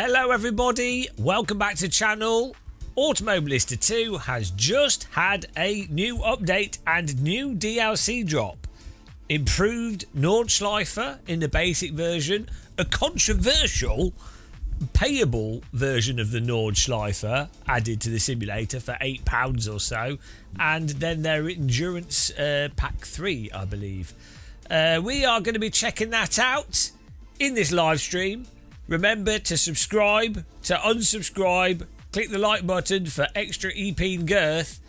Hello everybody, welcome back to the channel. Automobilista 2 has just had a new update and new DLC drop. Improved Nordschleifer in the basic version, a controversial payable version of the Nordschleifer added to the simulator for £8 or so, and then their endurance pack 3, I believe. We are going to be checking that out in this live stream. Remember to subscribe, to unsubscribe, click the like button for extra EP and girth,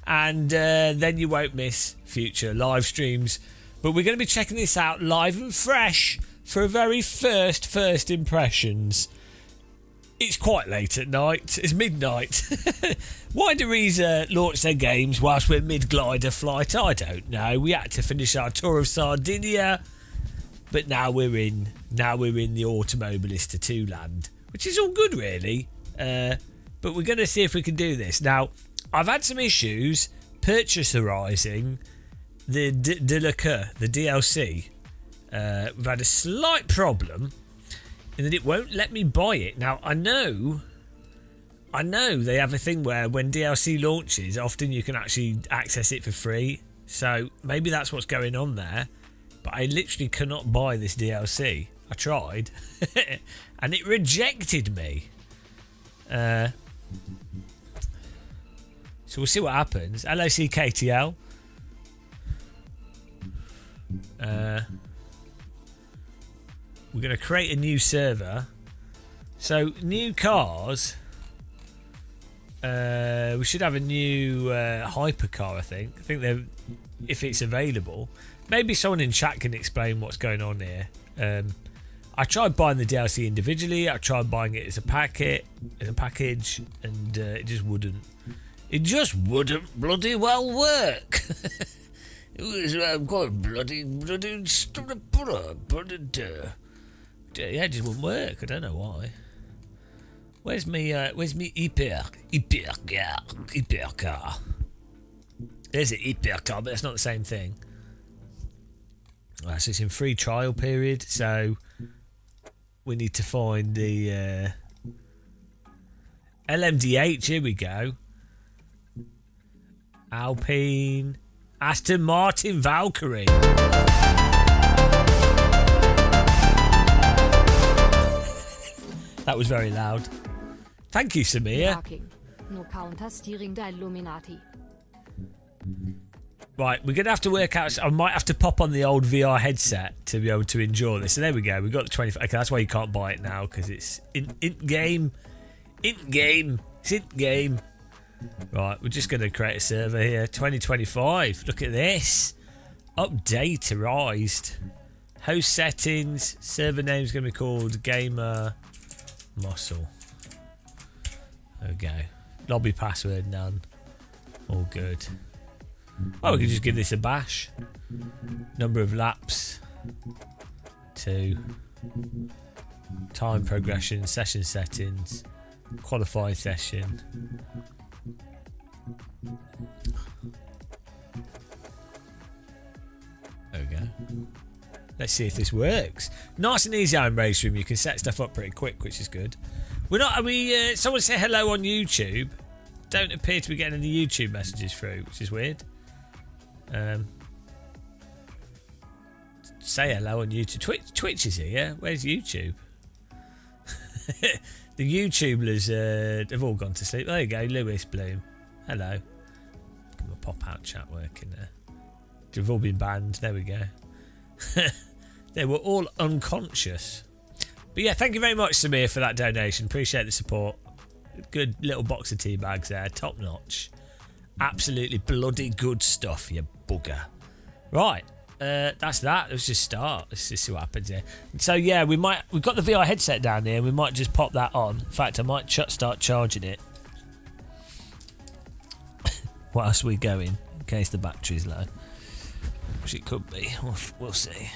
and then you won't miss future live streams. But we're going to be checking this out live and fresh for a very first impressions. It's quite late at night. It's midnight. Why do these launch their games whilst we're mid-glider flight? I don't know. We had to finish our tour of Sardinia, but now we're in the Automobilista 2 land, which is all good really. But we're going to see if we can do this. Now, I've had some issues purchaserizing the the DLC. We've had a slight problem in that it won't let me buy it. Now, I know they have a thing where when DLC launches, often you can actually access it for free. So maybe that's what's going on there. But I literally cannot buy this DLC. I tried. And it rejected me. So we'll see what happens. LOC KTL. We're going to create a new server. So new cars. We should have a new hypercar, I think. I think they're, if it's available. Maybe someone in chat can explain what's going on here. I tried buying the DLC individually. I tried buying it as a package, and it just wouldn't. It just wouldn't bloody well work. It was quite bloody. Yeah, it just wouldn't work. I don't know why. Where's me hypercar? There's an hypercar, but it's not the same thing. Right, so it's in free trial period, so we need to find the LMDH. Here we go. Alpine, Aston Martin Valkyrie. That was very loud. Thank you, Samir. No counter steering the Illuminati. Right, we're going to have to work out. I might have to pop on the old VR headset to be able to enjoy this. So there we go. We've got the 25. Okay, that's why you can't buy it now, because it's in game. It's in game. Right, we're just going to create a server here. 2025. Look at this. Updaterized. Host settings. Server name is going to be called Gamer Muscle. There we go. Lobby password none. All good. Oh, we can just give this a bash. Number of laps. 2. Time progression. Session settings. Qualify session. There we go. Let's see if this works. Nice and easy on Race Room. You can set stuff up pretty quick, which is good. We're not. Are we? Someone say hello on YouTube. Don't appear to be getting any YouTube messages through, which is weird. Say hello on YouTube. Twitch is here. Where's YouTube? The YouTubers have all gone to sleep. There you go, Lewis Bloom. Hello. Got my pop-out chat working there. They've all been banned. There we go. They were all unconscious. But yeah, thank you very much, Samir, for that donation. Appreciate the support. Good little box of tea bags there. Top notch. Absolutely bloody good stuff, you bugger. Right. That's that. Let's just start. Let's just see what happens here. So yeah, we've got the VR headset down here. We might just pop that on. In fact, I might start charging it. Whilst we're going, in case the battery's low, which it could be. We'll see.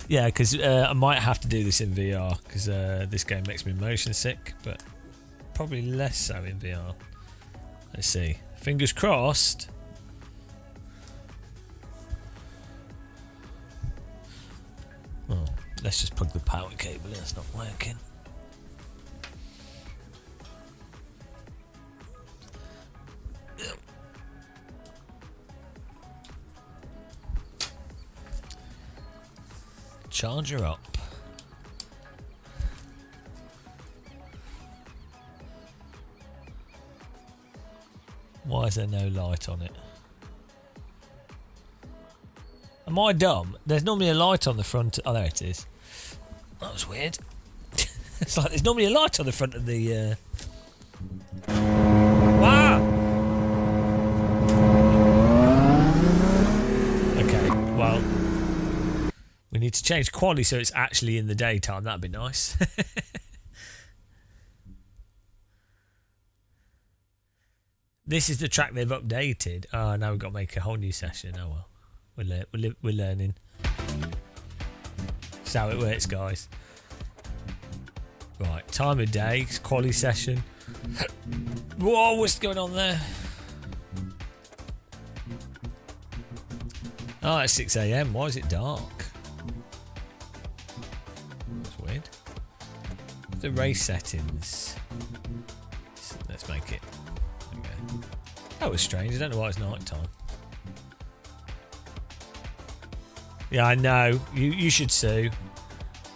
Yeah, because I might have to do this in VR because this game makes me motion sick, but probably less so in VR. Let's see. Fingers crossed. Oh, Let's just plug the power cable in. It's not working. Charger up. Why is there no light on it? Am I dumb? There's normally a light on the front. Oh, there it is. That was weird. It's like there's normally a light on the front of the... Wow! Okay, well... We need to change quality so it's actually in the daytime. That'd be nice. This is the track they've updated. Oh, now we've got to make a whole new session. Oh well. We're learning. That's how it works, guys. Right, time of day, quality session. Whoa, what's going on there? Oh, it's 6 AM. Why is it dark? That's weird. The race settings. Let's make it. Okay. That was strange. I don't know why it's night time. Yeah, I know. You should sue.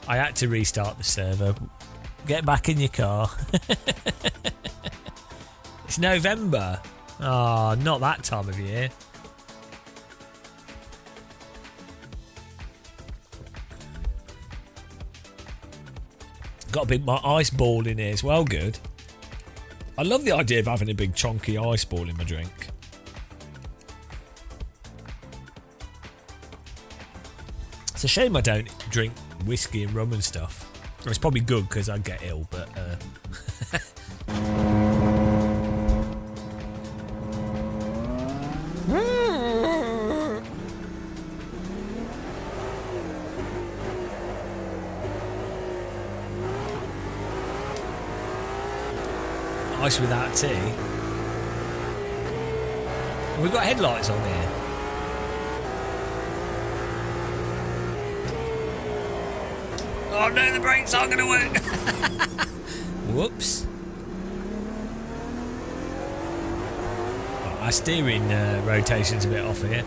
I had to restart the server. Get back in your car. It's November. Oh, not that time of year. Got a big ice ball in here as well. Good. I love the idea of having a big chonky ice ball in my drink. It's a shame I don't drink whiskey and rum and stuff. It's probably good because I'd get ill, but... Ice without tea. We've got headlights on here. Oh no, the brakes aren't going to work. Whoops. Oh, our steering rotation's a bit off here.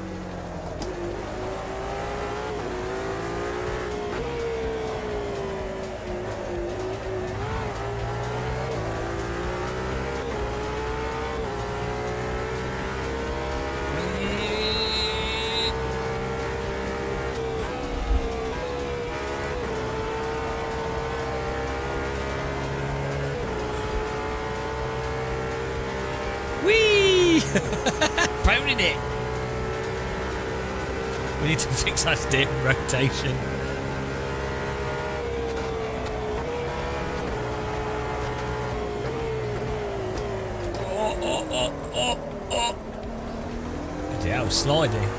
Boning it. We need to fix our steering rotation. Oh. Bloody hell, sliding.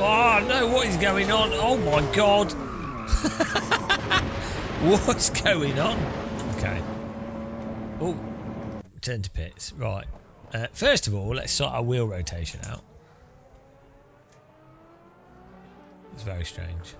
Oh no, what is going on? Oh my god. What's going on? Okay. Oh, turn to pits. Right. First of all, let's sort our wheel rotation out. It's very strange.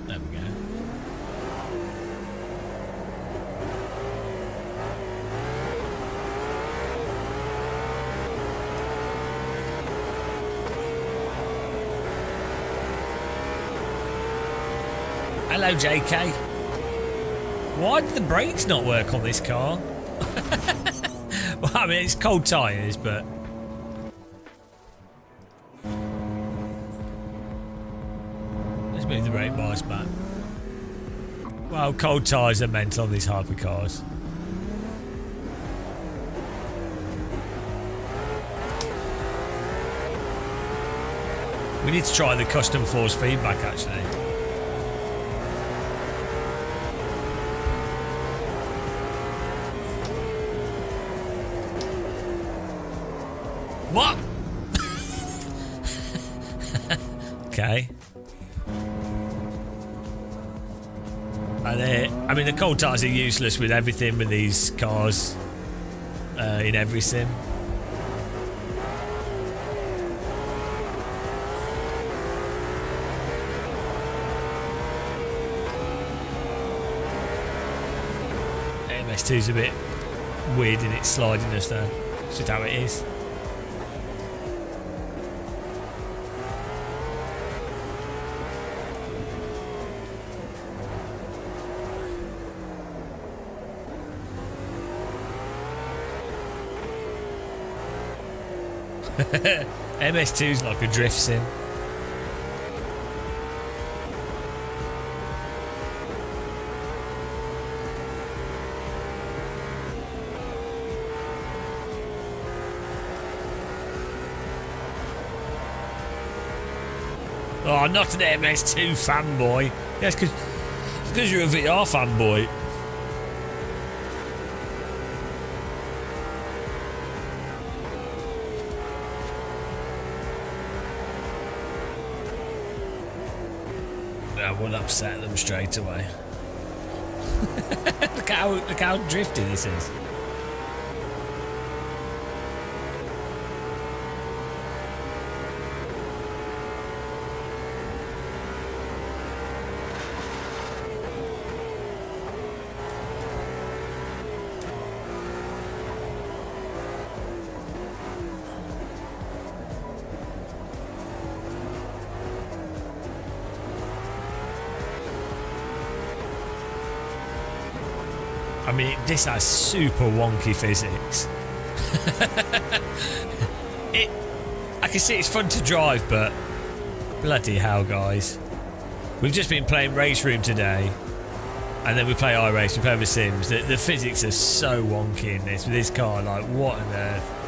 There we go. Hello, JK. Why did the brakes not work on this car? Well, I mean, it's cold tyres, but... Let's move the brake bars back. Well, cold tyres are mental on these hypercars. We need to try the custom force feedback, actually. What? Okay. I mean, the cold tires are useless with everything with these cars in every sim. MS2's a bit weird in its slidiness though. It's just how it is. MS2's like a drift sim. Oh, not an MS2 fanboy. Yes, because you're a VR fanboy. That will upset them straight away. look how drifty this is. I mean, this has super wonky physics. I can see it's fun to drive, but bloody hell, guys. We've just been playing Race Room today, and then we play iRace, we play The Sims. The physics are so wonky in this, with this car, like, what on earth?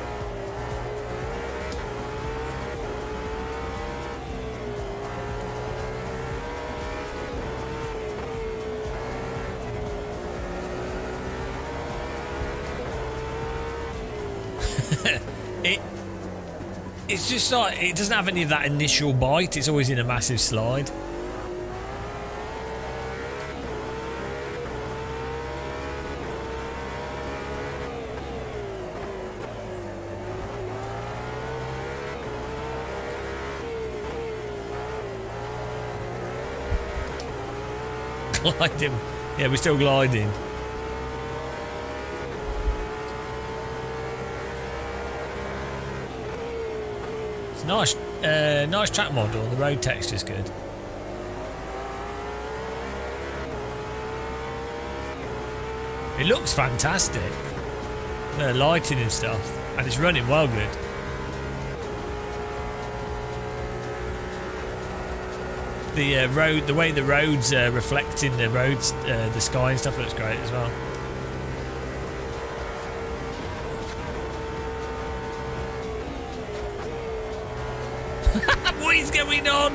It's just like, it doesn't have any of that initial bite. It's always in a massive slide. Gliding. Yeah, we're still gliding. Nice, nice track model. The road texture's good. It looks fantastic. The lighting and stuff, and it's running well good. The road, the way the roads reflecting the roads, the sky and stuff looks great as well. What is going on?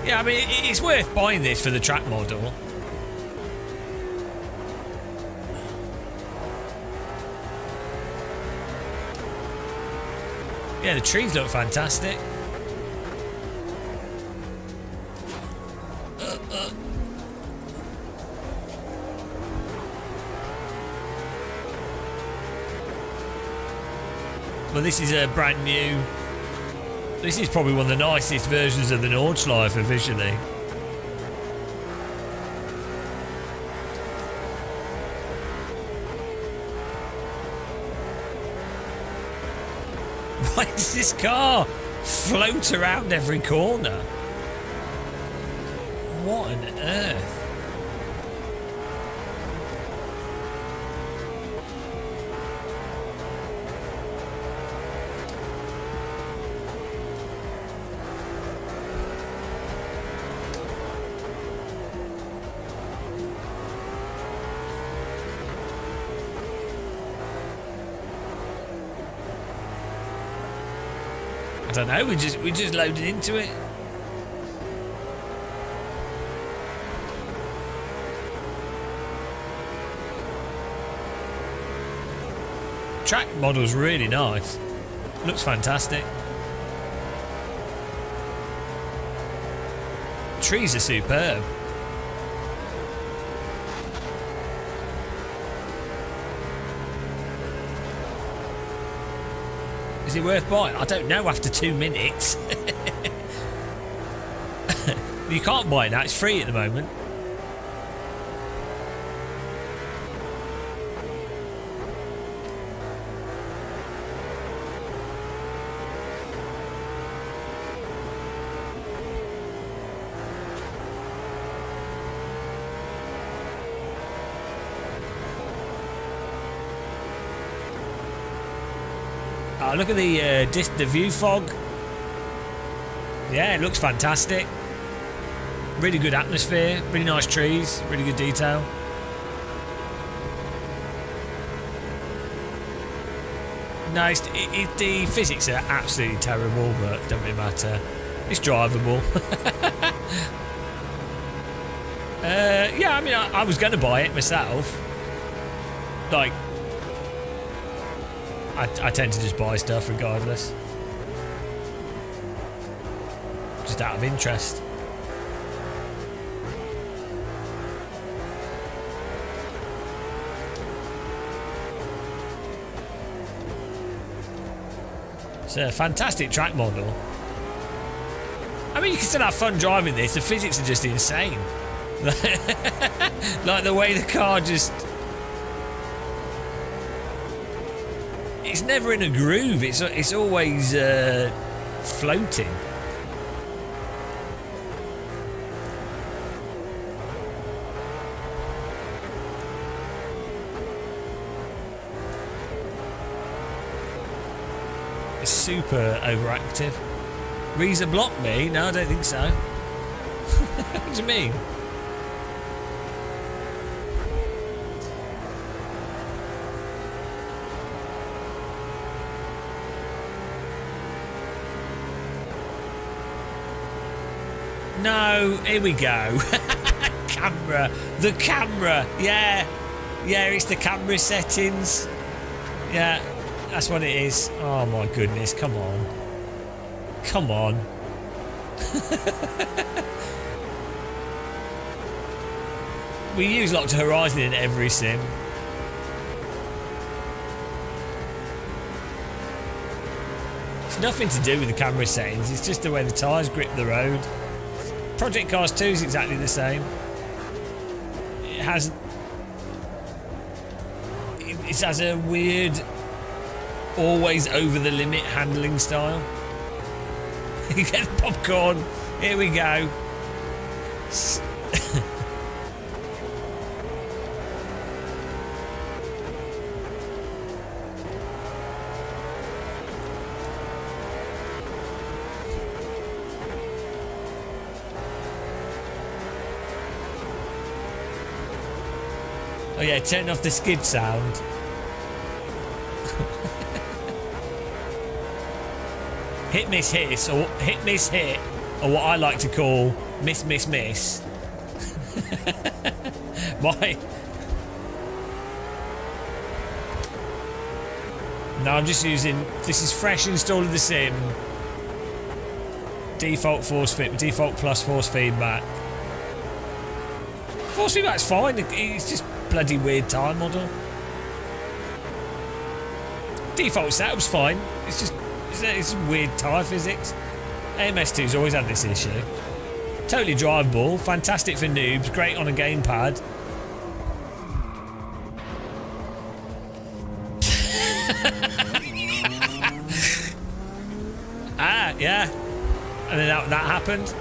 Yeah, I mean, it's worth buying this for the track model. Yeah, the trees look fantastic. Well, this is a brand new. This is probably one of the nicest versions of the Nordschleife visually. Why does this car float around every corner? What on earth? I don't know, we just loaded into it. track model's really nice. Looks fantastic. Trees are superb. Is it worth buying? I don't know after 2 minutes. You can't buy it now, it's free at the moment. Oh, look at the view fog. Yeah, it looks fantastic. Really good atmosphere, really nice trees, really good detail. Nice. The physics are absolutely terrible, but don't really matter. It's drivable. Yeah, I mean, I was going to buy it myself. Like, I tend to just buy stuff regardless. Just out of interest. It's a fantastic track model. I mean, you can still have fun driving this. The physics are just insane. Like the way the car just... It's never in a groove. It's always floating. It's super overactive. Reza blocked me? No, I don't think so. What do you mean? No, here we go. Camera. The camera. Yeah. Yeah, it's the camera settings. Yeah, that's what it is. Oh my goodness, come on. Come on. We use Locked Horizon in every sim. It's nothing to do with the camera settings, it's just the way the tyres grip the road. Project Cars 2 is exactly the same. It has a weird, always over the limit handling style. You get the popcorn. Here we go. Oh yeah, turn off the skid sound. Hit miss hiss, or hit miss hit, or what I like to call miss miss miss. Why? No, I'm just using. This is fresh installed in the sim. Default default plus force feedback. Force feedback's fine. It's just bloody weird time model. Default setup's fine. It's just it's weird tyre physics. AMS2's always had this issue. Totally drivable, fantastic for noobs, great on a gamepad. Ah, yeah. And then that happened.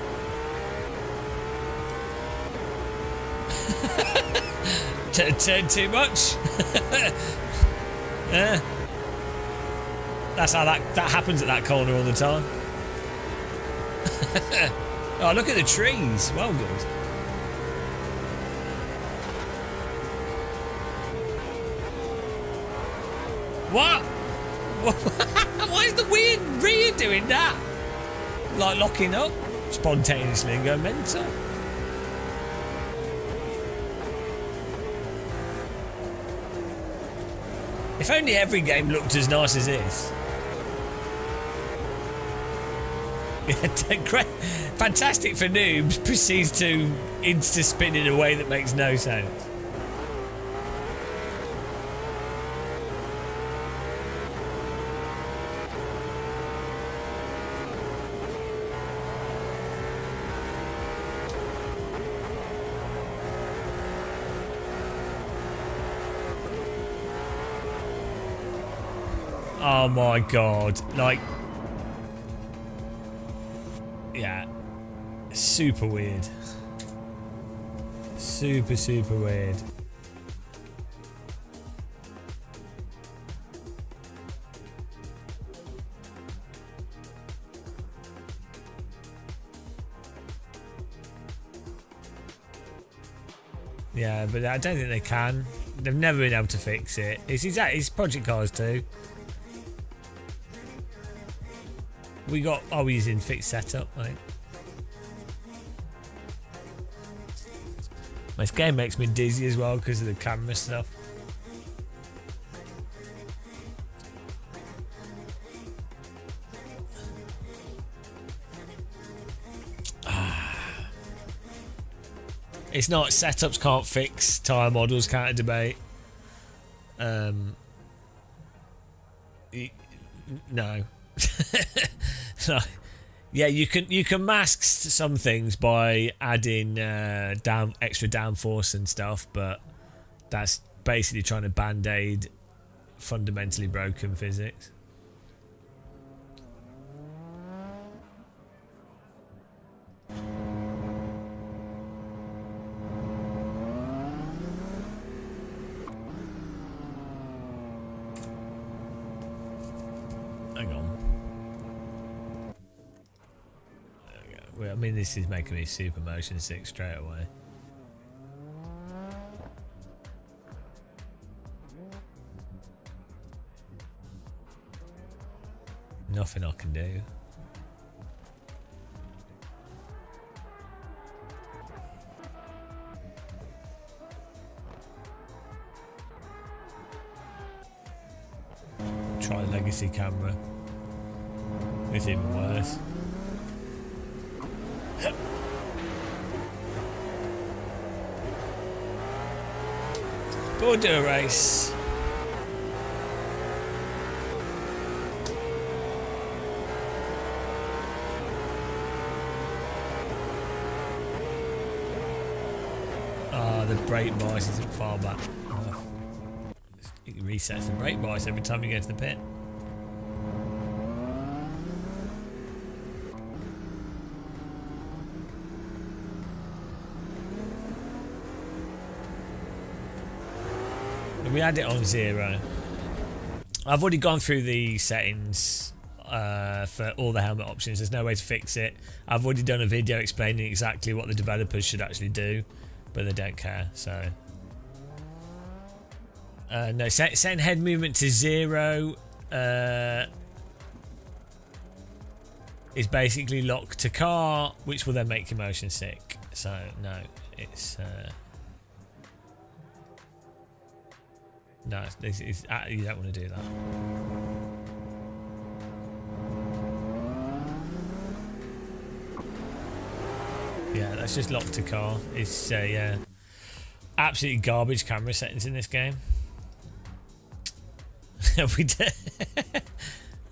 Turned too much. Yeah. That's how that happens at that corner all the time. Oh, look at the trees. Well good. What? Why is the weird rear doing that? Like locking up spontaneously and going mental. If only every game looked as nice as this. Great. Fantastic for noobs proceeds to insta-spin in a way that makes no sense. Oh my god, like, yeah, super weird, super weird. Yeah, but I don't think they can. They've never been able to fix it. It's Project Cars 2. We got, oh, he's in fixed setup, right? This game makes me dizzy as well because of the camera stuff. It's not, setups can't fix tyre models, can't debate. No. No. Yeah, you can mask some things by adding extra downforce and stuff, but that's basically trying to band-aid fundamentally broken physics. I mean, this is making me super motion sick straight away. Nothing I can do. Try legacy camera. It's even worse. We'll do a race. Ah, the brake bias isn't far back. Oh. It resets the brake bias every time you go to the pit. We had it on 0. I've already gone through the settings for all the helmet options. There's no way to fix it. I've already done a video explaining exactly what the developers should actually do, but they don't care. So no, setting head movement to 0 is basically lock to car, which will then make you motion sick. So no, it's no, you don't want to do that. Yeah, that's just locked to car. It's yeah, absolutely garbage camera settings in this game. We did.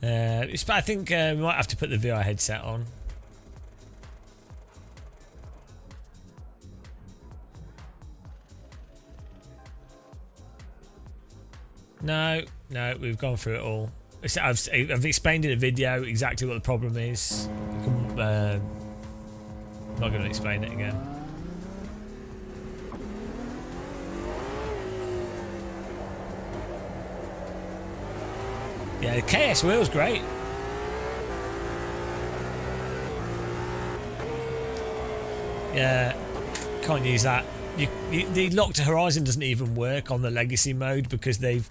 I think we might have to put the VR headset on. No, we've gone through it all. I've explained in a video exactly what the problem is. I'm not going to explain it again. Yeah, the KS wheel's great. Yeah, can't use that. The lock to horizon doesn't even work on the legacy mode because the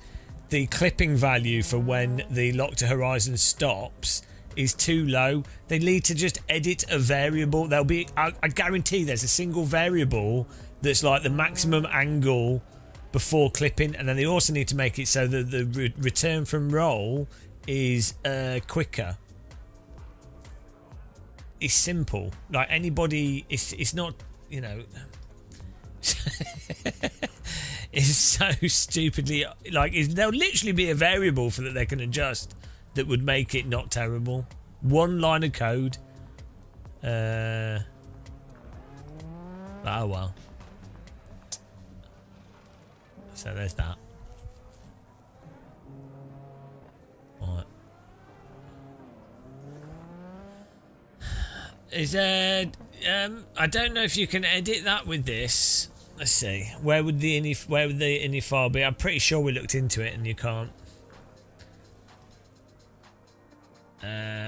clipping value for when the lock to horizon stops is too low. They need to just edit a variable. I guarantee there's a single variable that's like the maximum angle before clipping, and then they also need to make it so that the return from roll is quicker. It's simple. Like anybody, it's not, you know. It's so stupidly like there'll literally be a variable for that they can adjust that would make it not terrible. One line of code. Oh well. So there's that. Right. Is there? I don't know if you can edit that with this. Let's see. Where would the ini file be? I'm pretty sure we looked into it and you can't.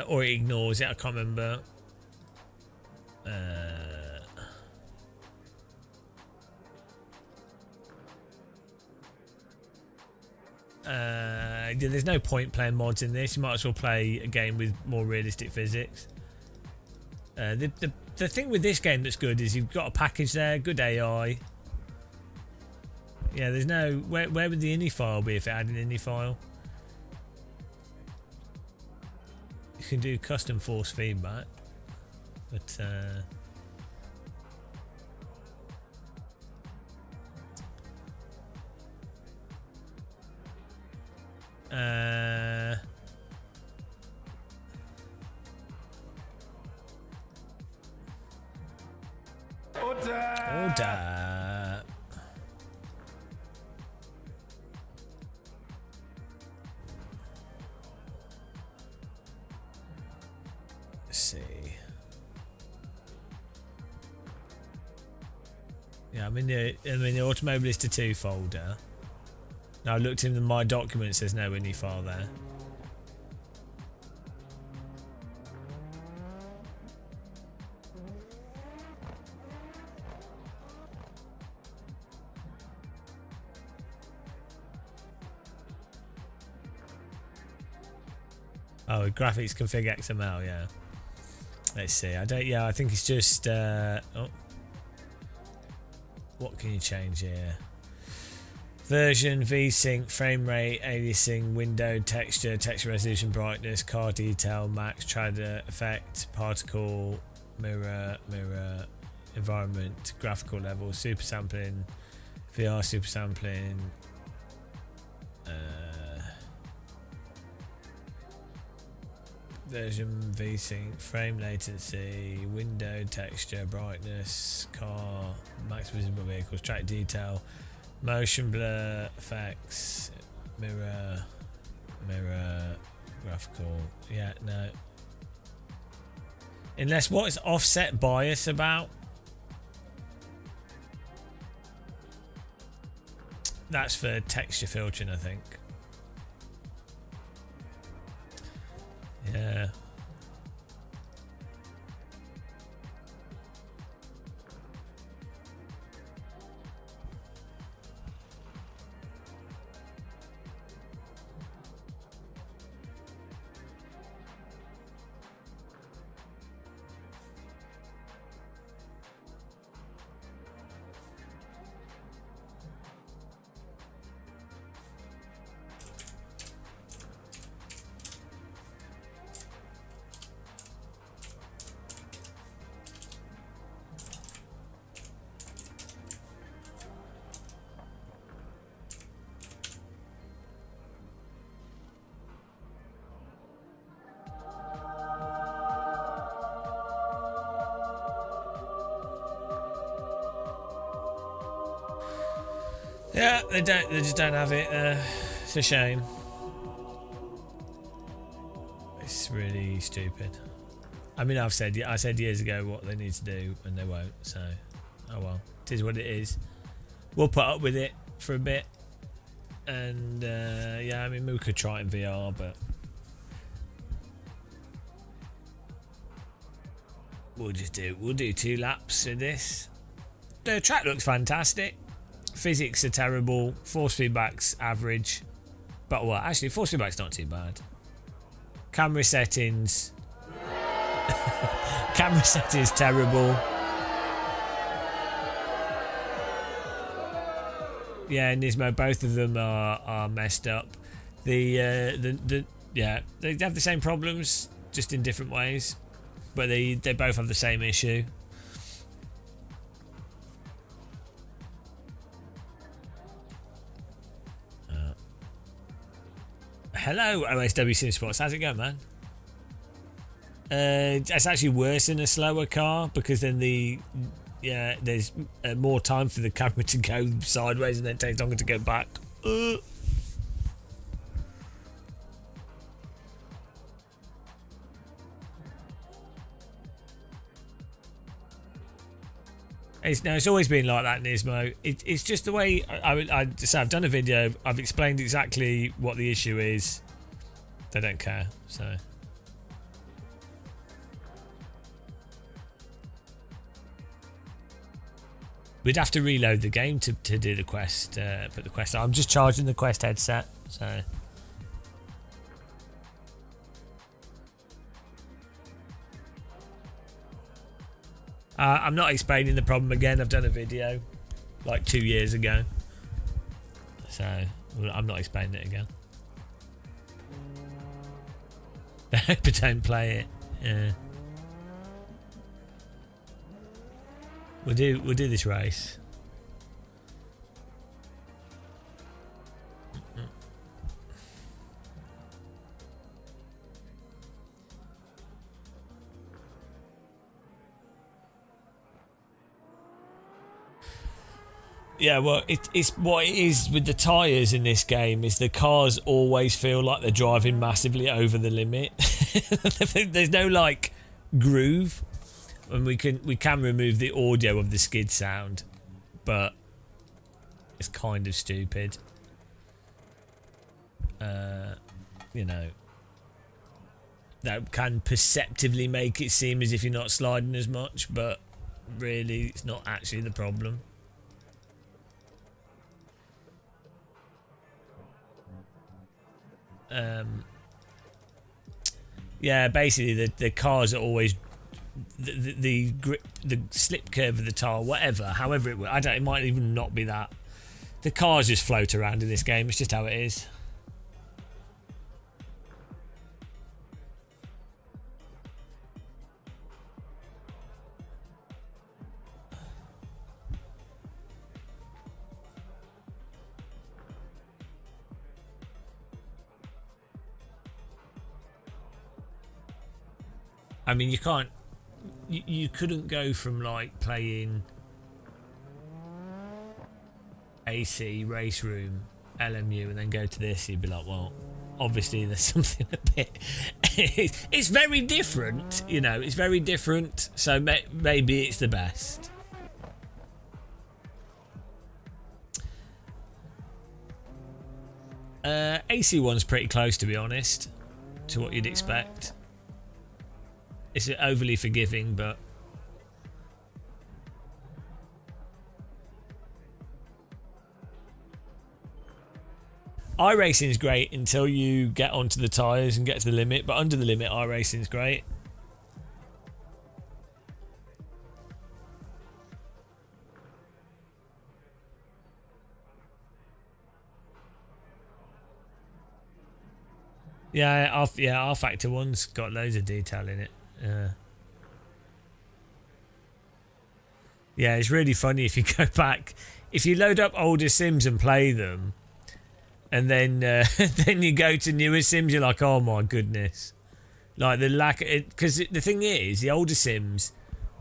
Or it ignores it. I can't remember. There's no point playing mods in this. You might as well play a game with more realistic physics. The thing with this game that's good is you've got a package there, good AI. Yeah, there's no... Where would the ini file be if it had an ini file? You can do custom force feedback. But... Order. Let's see. Yeah, I'm in the Automobilista 2 folder. Now I looked in my documents. There's no ini file there. Oh, graphics config XML, yeah. Let's see. I think it's just what can you change here? Version, VSync, frame rate, aliasing, window, texture resolution, brightness, car detail, max, shader effect, particle, mirror, environment, graphical level, super sampling, VR super sampling, version, VSync, frame latency, window, texture, brightness, car, max visible vehicles, track detail, motion blur, effects, mirror, graphical. Yeah, no. Unless what is offset bias about? That's for texture filtering, I think. Yeah. Yeah, they just don't have it. It's a shame. It's really stupid. I mean, I said years ago what they need to do, and they won't. So, oh well, it is what it is. We'll put up with it for a bit, and yeah, I mean, we could try it in VR, but we'll do 2 laps of this. The track looks fantastic. Physics are terrible. Force feedback's average. But well, actually, force feedback's not too bad. Camera settings. Camera settings terrible. Yeah, Nismo, both of them are messed up. Yeah, they have the same problems, just in different ways, but they both have the same issue. Hello, OSW Sim Sports. How's it going, man? It's actually worse in a slower car because then there's more time for the camera to go sideways and then it takes longer to go back. It's always been like that, Nismo. It's just the way I've done a video. I've explained exactly what the issue is. They don't care, so. We'd have to reload the game to do the quest. Put the quest on. I'm just charging the quest headset, so. I'm not explaining the problem again. I've done a video like 2 years ago, so I'm not explaining it again. But don't play it. Yeah. We'll do this race. Yeah, well, it's what it is with the tyres in this game is the cars always feel like they're driving massively over the limit. There's no like groove, and we can remove the audio of the skid sound, but it's kind of stupid. You know, that can perceptively make it seem as if you're not sliding as much, but really it's not actually the problem. Yeah, basically the cars are always the grip, the slip curve of the tire, whatever, however it will. It might even not be that. The cars just float around in this game. It's just how it is. I mean, you can't. You couldn't go from like playing AC Race Room, LMU, and then go to this. You'd be like, well, obviously there's something a bit. It's very different, you know. It's very different. So maybe it's the best. AC one's pretty close, to be honest, to what you'd expect. It's overly forgiving, but iRacing is great until you get onto the tyres and get to the limit, but under the limit iRacing is great. Yeah, R Factor 1's got loads of detail in it. Yeah, it's really funny if you go back, if you load up older Sims and play them, and then then you go to newer Sims, you're like, oh my goodness, like the lack. Because the thing is, the older Sims,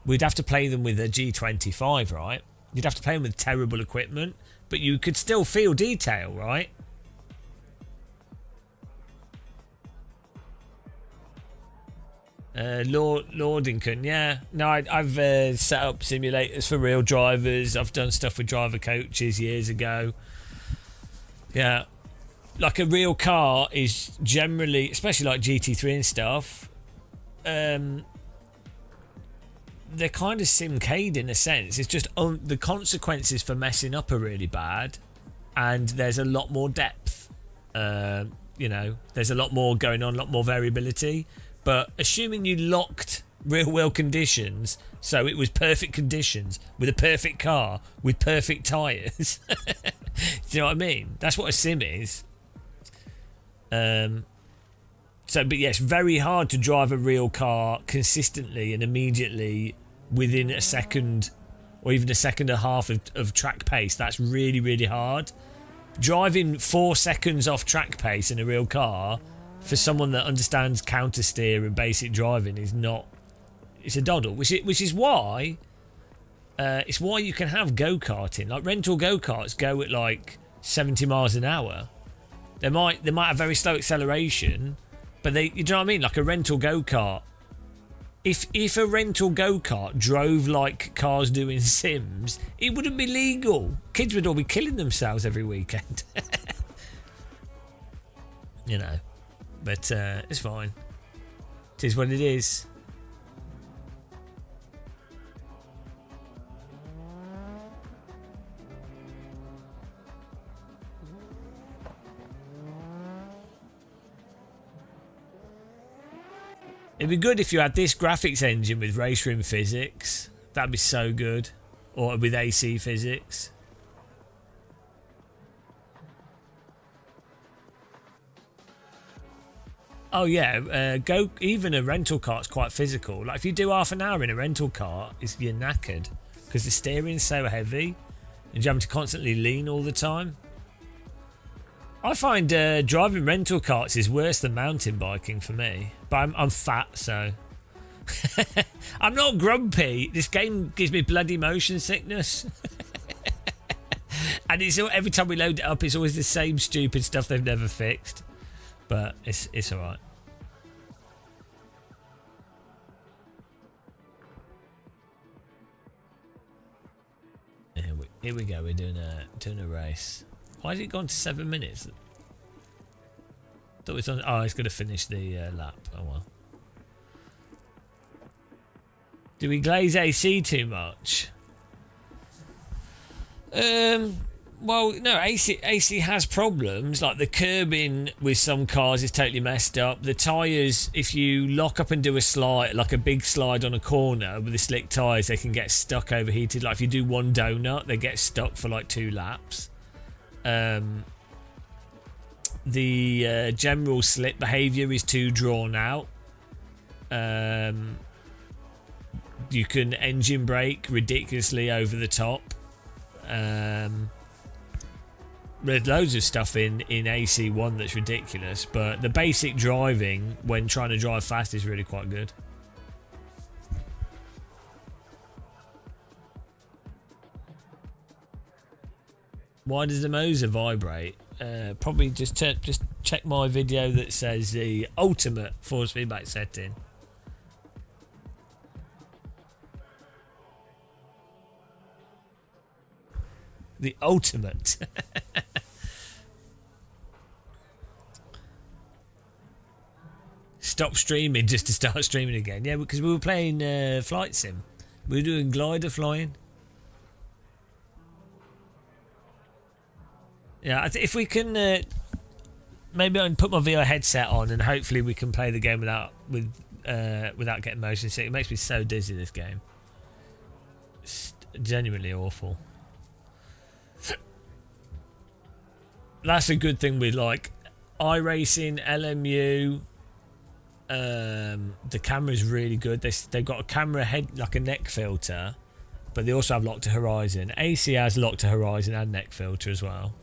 we'd have to play them with a G25, right? You'd have to play them with terrible equipment, but you could still feel detail, right? Lordington, yeah. No, I've set up simulators for real drivers. I've done stuff with driver coaches years ago. Yeah. Like a real car is generally, especially like GT3 and stuff, they're kind of simcade in a sense. It's just the consequences for messing up are really bad, and there's a lot more depth. You know, there's a lot more going on, a lot more variability. But assuming you locked real world conditions, so it was perfect conditions with a perfect car with perfect tyres, Do you know what I mean? That's what a sim is. But yes, very hard to drive a real car consistently and immediately within a second or even a second and a half of track pace. That's really, really hard. Driving 4 seconds off track pace in a real car for someone that understands counter steer and basic driving is not. It's a doddle, which is why. It's why you can have go-karting. Like rental go-karts go at like 70 miles an hour. They might have very slow acceleration, but you know what I mean? Like a rental go-kart. If a rental go-kart drove like cars do in Sims, it wouldn't be legal. Kids would all be killing themselves every weekend. You know. But it's fine. It is what it is. It'd be good if you had this graphics engine with Race Rim physics. That'd be so good. Or with AC physics. Oh yeah, even a rental cart's quite physical. Like if you do half an hour in a rental cart, you're knackered because the steering's so heavy and you're having to constantly lean all the time. I find driving rental carts is worse than mountain biking for me, but I'm fat, so I'm not grumpy. This game gives me bloody motion sickness. And it's every time we load it up, it's always the same stupid stuff they've never fixed. But it's all right. Here we go. We're doing a race. Why has it gone to 7 minutes? Thought it was on. Oh, it's going to finish the lap. Oh well. Do we glaze AC too much? Well, no. AC has problems. Like the curbing with some cars is totally messed up. The tyres, if you lock up and do a slide, like a big slide on a corner with the slick tyres, they can get stuck overheated. Like if you do one donut, they get stuck for like 2 laps. The general slip behaviour is too drawn out. You can engine brake ridiculously over the top. There's loads of stuff in AC1 that's ridiculous, but the basic driving when trying to drive fast is really quite good. Why does the Moser vibrate? Probably just check my video that says the ultimate force feedback setting. The ultimate. Stop streaming just to start streaming again. Yeah, because we were playing Flight Sim. We were doing glider flying. Yeah, if we can, maybe I can put my VR headset on and hopefully we can play the game without getting motion sick. It makes me so dizzy, this game. It's genuinely awful. That's a good thing with like iRacing, LMU. The camera's really good. They've got a camera head, like a neck filter, but they also have lock to horizon. AC has lock to horizon and neck filter as well.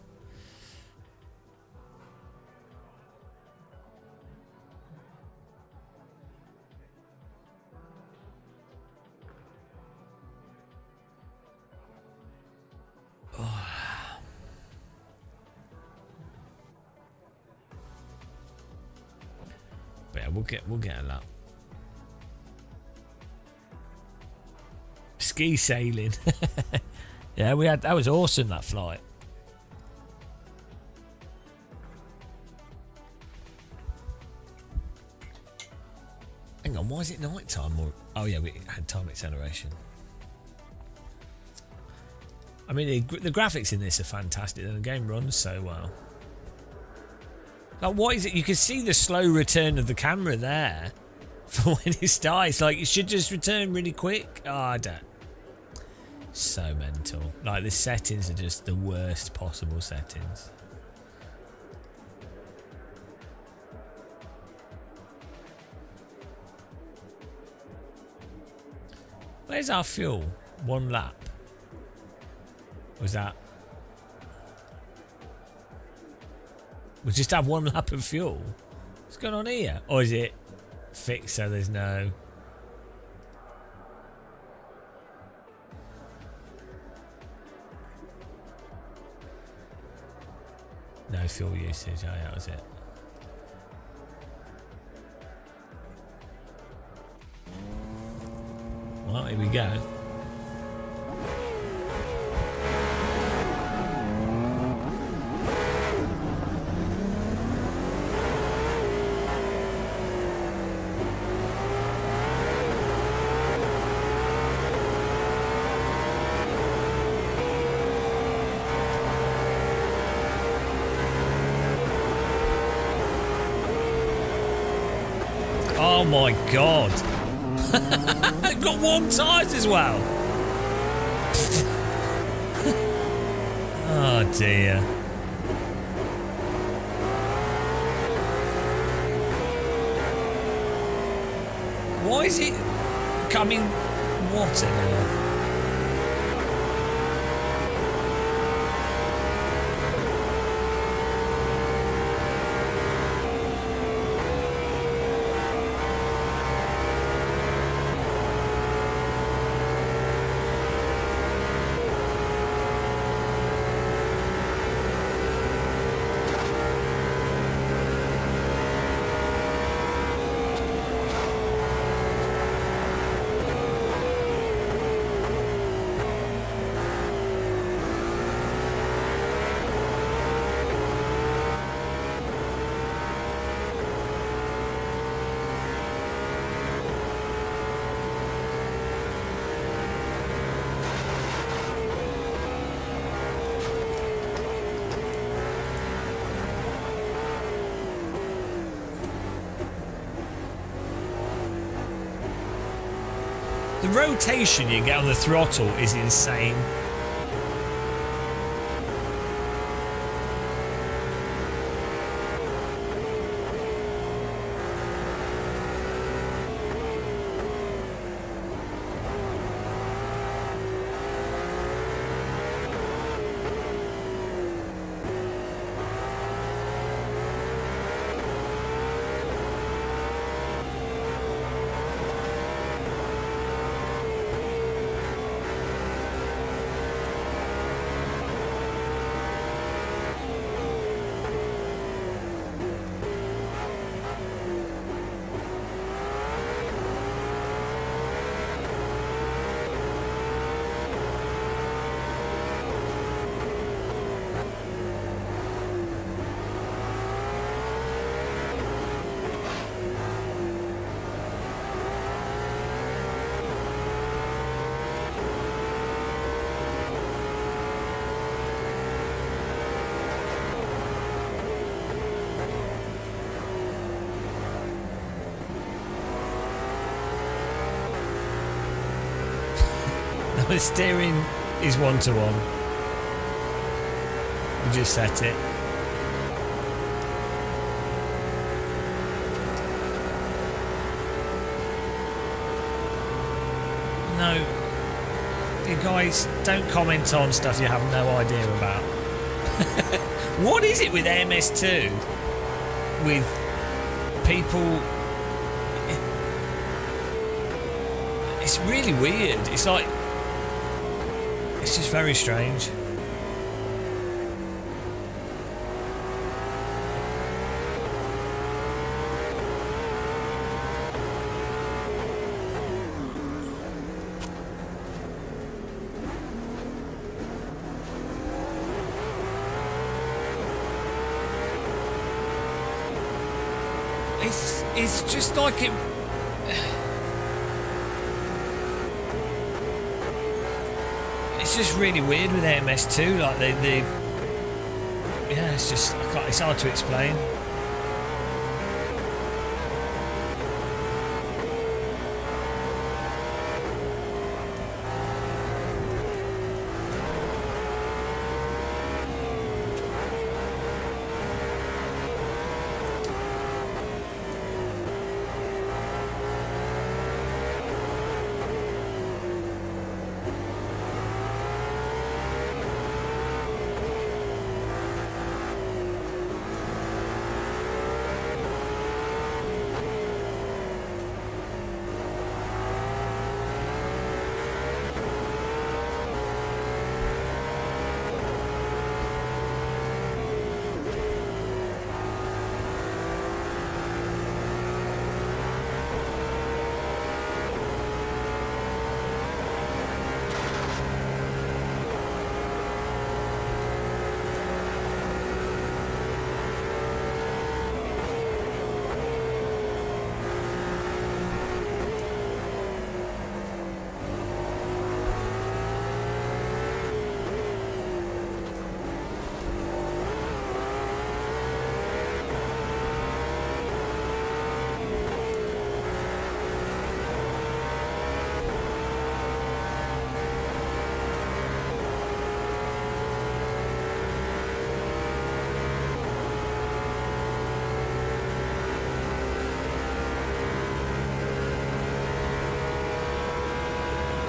But yeah, we'll get a lap. Ski sailing. Yeah, that was awesome, that flight. Hang on, why is it night time? Oh yeah, we had time acceleration. I mean, the graphics in this are fantastic, and the game runs so well. Like, what is it? You can see the slow return of the camera there for when it starts. Like, it should just return really quick. Oh, I don't. So mental. Like, the settings are just the worst possible settings. Where's our fuel? 1 lap. Was that... We just have 1 lap of fuel? What's going on here? Or is it fixed so there's no... No fuel usage. Oh, that was it. Well, here we go. Oh my god. They've got warm tyres as well. Oh dear. Why is it coming? What on earth? The rotation you get on the throttle is insane. The steering is 1-to-1. We just set it. No, you guys don't comment on stuff you have no idea about. What is it with MS2? With people... It's really weird. It's like... It's just very strange. It's just like it... It's just really weird with MS2, like the yeah, it's just, it's hard to explain.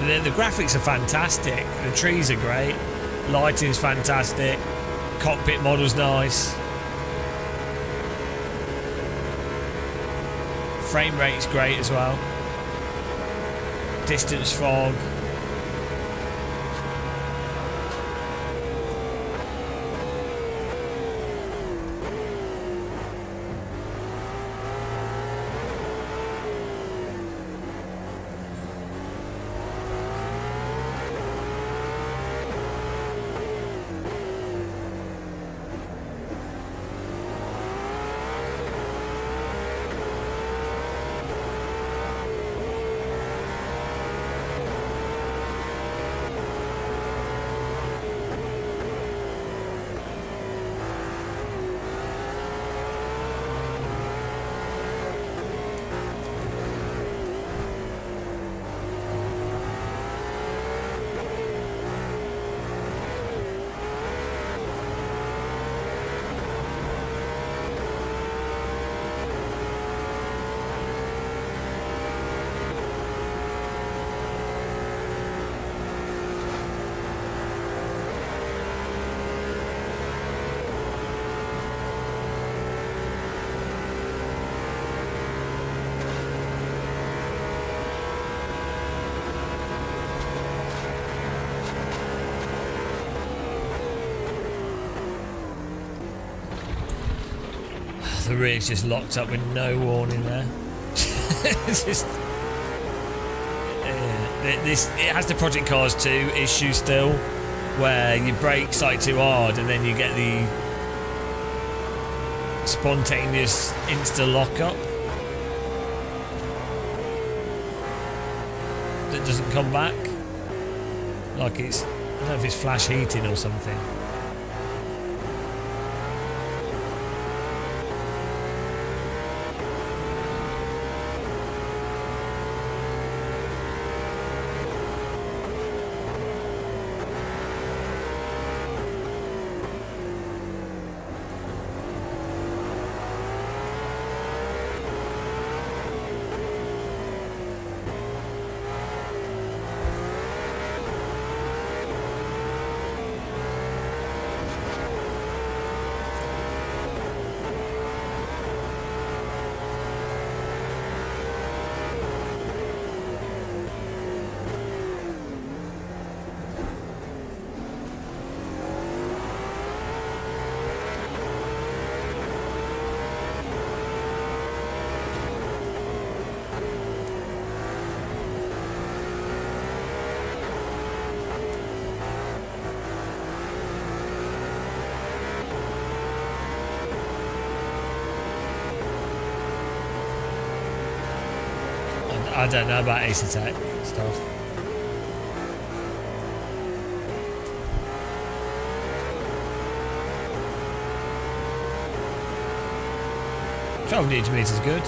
The graphics are fantastic. The trees are great. Lighting's fantastic. Cockpit model's nice. Frame rate's great as well. Distance fog. The rear's just locked up with no warning there. It's just, it has the Project Cars 2 issue still, where you brake slightly too hard and then you get the spontaneous insta lockup that doesn't come back. Like it's, I don't know if it's flash heating or something. I don't know about Ace Attack stuff. $12 Nm is good.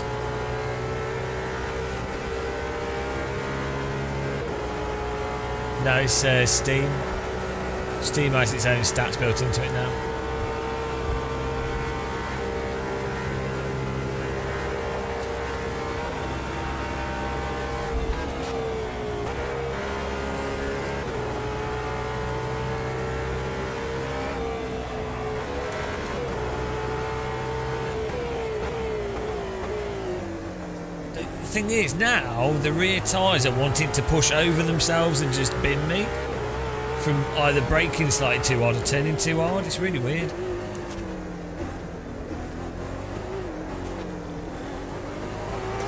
No, it's Steam. Steam has its own stats built into it now. The thing is, now the rear tyres are wanting to push over themselves and just bin me from either braking slightly too hard or turning too hard. It's really weird.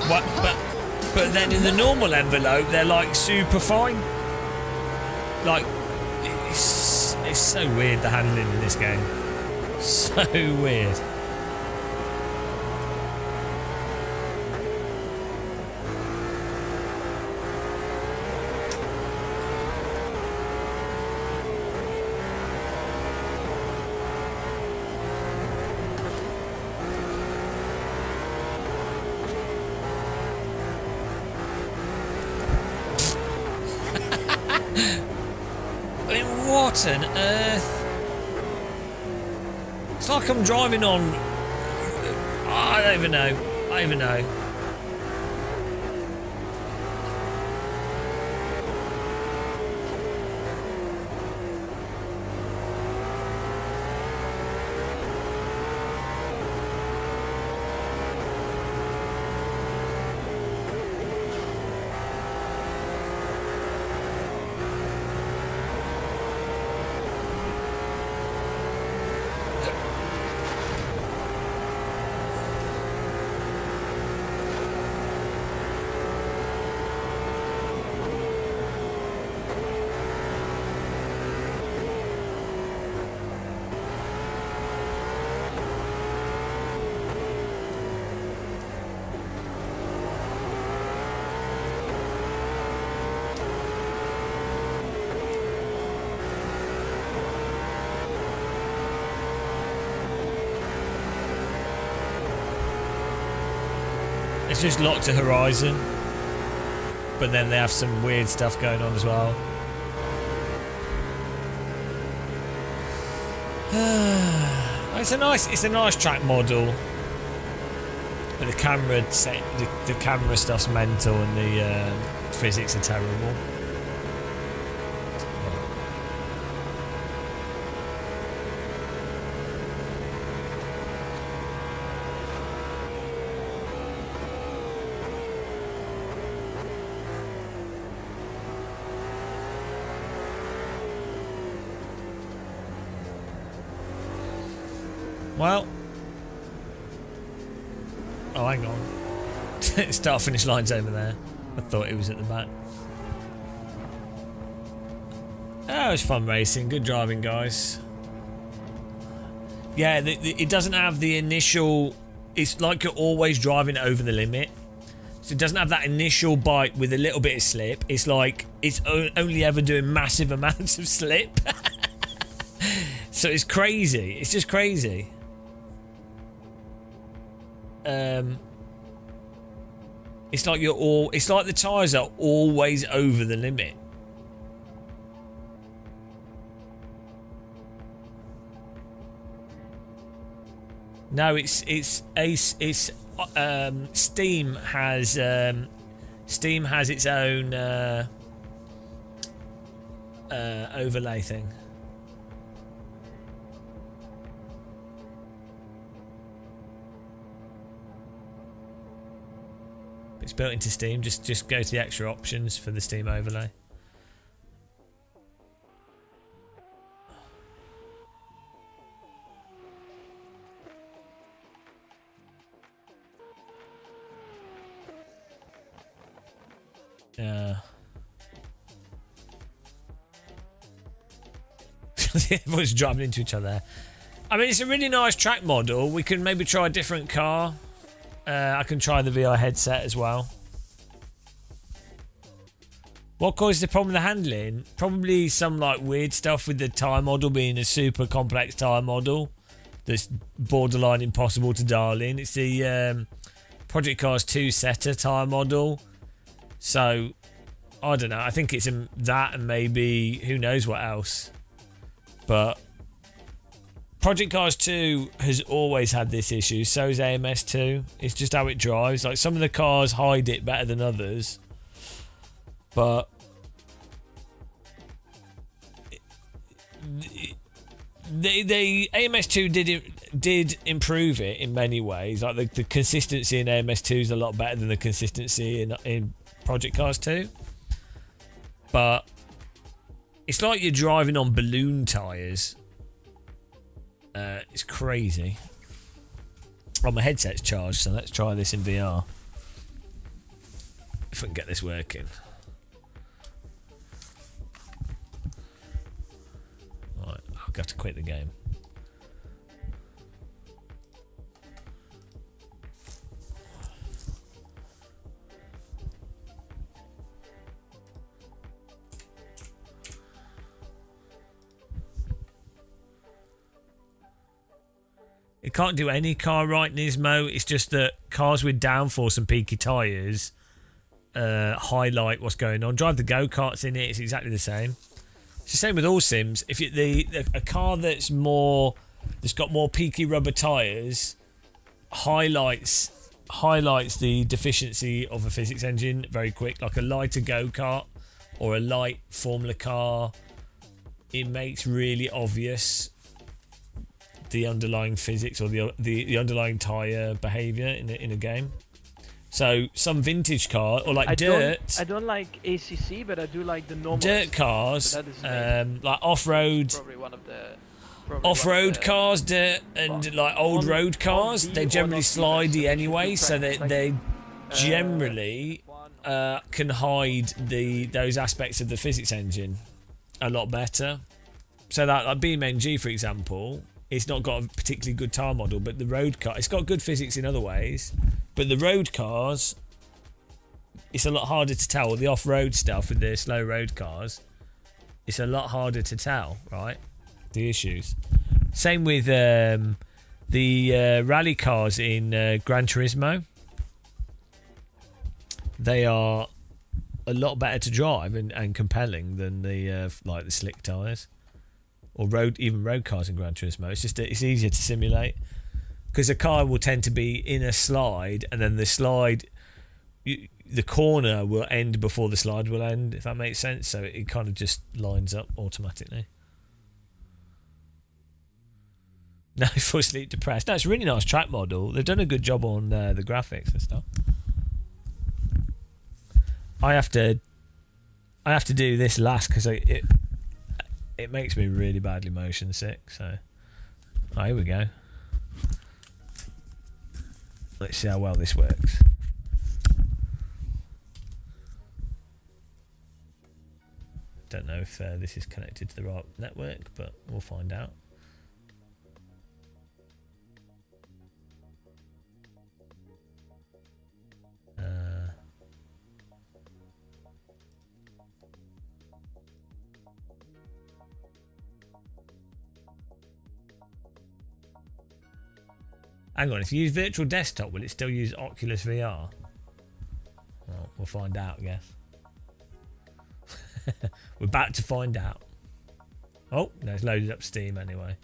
But then in the normal envelope, they're like super fine. Like it's so weird, the handling in this game. So weird. What on earth? It's like I'm driving on... I don't even know. I don't even know. it's just locked to Horizon, but then they have some weird stuff going on as well. It's a nice track model, but the camera stuff's mental and the physics are terrible. Well, oh, hang on. Start finish line's over there. I thought it was at the back. Oh, it was fun racing. Good driving, guys. Yeah, it doesn't have the initial... It's like you're always driving over the limit. So it doesn't have that initial bite with a little bit of slip. It's like it's only ever doing massive amounts of slip. So it's crazy. It's just crazy. It's like it's like the tyres are always over the limit. No, it's Steam has its own overlay thing. It's built into Steam. Just go to the extra options for the Steam overlay. Everyone's driving into each other. I mean, it's a really nice track model. We can maybe try a different car. I can try the VR headset as well. What caused the problem with the handling? Probably some like weird stuff with the tyre model being a super complex tyre model that's borderline impossible to dial in. It's the Project Cars 2 setter tyre model. So, I don't know. I think it's that and maybe who knows what else. But Project Cars 2 has always had this issue. So is AMS 2. It's just how it drives. Like some of the cars hide it better than others. But the AMS 2 did improve it in many ways. Like the consistency in AMS 2 is a lot better than the consistency in Project Cars 2. But it's like you're driving on balloon tyres. It's crazy. Oh, my headset's charged, so let's try this in VR. If I can get this working. Right, I'll have to quit the game. It can't do any car right, Nismo. It's just that cars with downforce and peaky tyres highlight what's going on. Drive the go-karts in it, it's exactly the same. It's the same with all sims. If a car that's got more peaky rubber tyres highlights the deficiency of a physics engine very quick. Like a lighter go-kart or a light Formula car, it makes really obvious the underlying physics or the underlying tyre behaviour in a game. So some vintage car or like I don't like ACC, but I do like the normal dirt cars, like off-road. Probably one of the off-road cars, dirt and like old road cars. They generally slidey anyway, so they generally can hide those aspects of the physics engine a lot better. So that like BeamNG, for example. It's not got a particularly good tyre model, but the road car, it's got good physics in other ways. But the road cars, it's a lot harder to tell. The off-road stuff with the slow road cars, it's a lot harder to tell, right? The issues. Same with the rally cars in Gran Turismo. they are a lot better to drive and compelling than the like the slick tyres or road cars in Gran Turismo. It's just it's easier to simulate because a car will tend to be in a slide, and then the slide, the corner will end before the slide will end, if that makes sense. So it kind of just lines up automatically. No, full sleep depressed. No, it's a really nice track model. They've done a good job on the graphics and stuff. I have to do this last because it makes me really badly motion sick. So, oh, here we go. Let's see how well this works. Don't know if this is connected to the right network, but we'll find out. Hang on, if you use virtual desktop, will it still use Oculus VR? Well, we'll find out, I guess. We're about to find out. Oh, no, it's loaded up Steam anyway.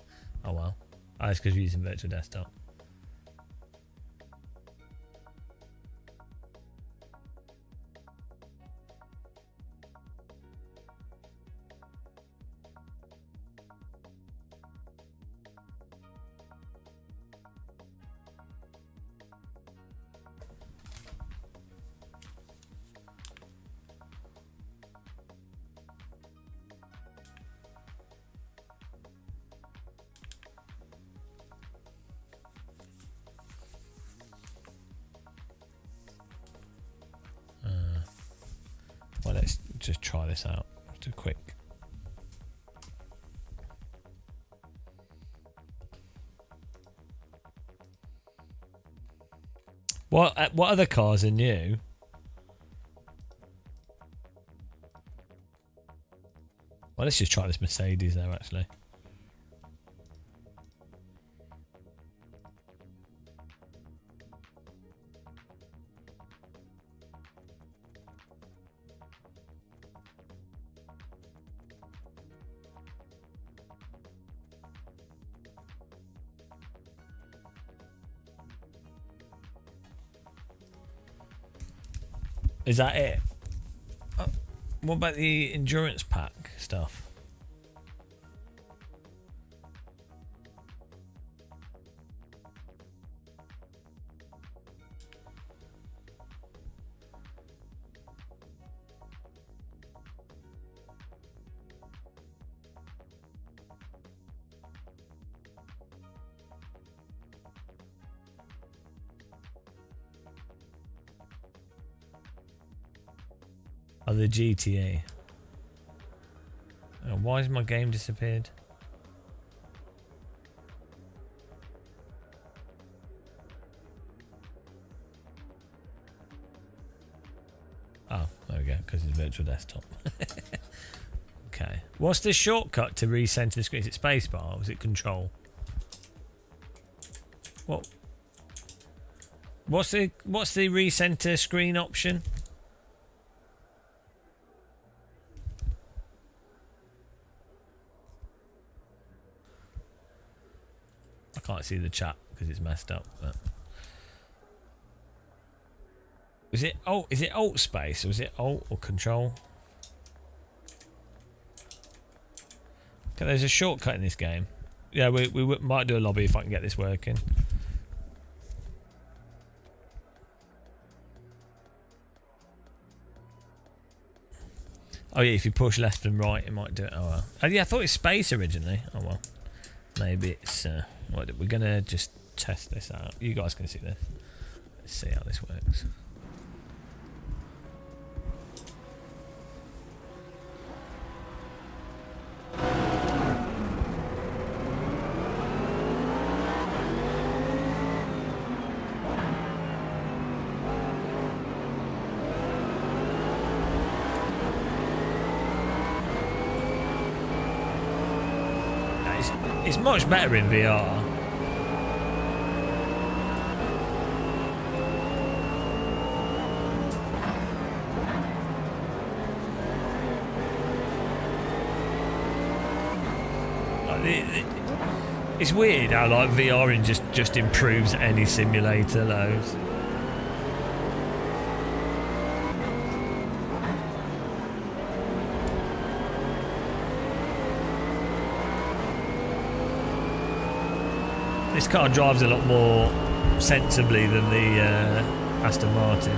Oh well. Oh, that's because we're using virtual desktop. Well, let's just try this out. Just a quick. What other cars are new? Well, let's just try this Mercedes there, actually. Is that it? What about the endurance pack stuff? Oh, the GTA. Oh, why has my game disappeared? Oh, there we go, because it's virtual desktop. Okay. What's the shortcut to recenter the screen? Is it spacebar or is it control? What? What's the recenter screen option? Can't see the chat because it's messed up. But is it alt space or is it alt or control? Okay, there's a shortcut in this game. Yeah, we might do a lobby if I can get this working. Oh yeah, if you push left and right, it might do it. Oh well. Oh yeah, I thought it was space originally. Oh well. Maybe it's we're gonna just test this out. You guys can see this. Let's see how this works. It's much better in VR. It's weird how like VR just improves any simulator loads. This car drives a lot more sensibly than the Aston Martin.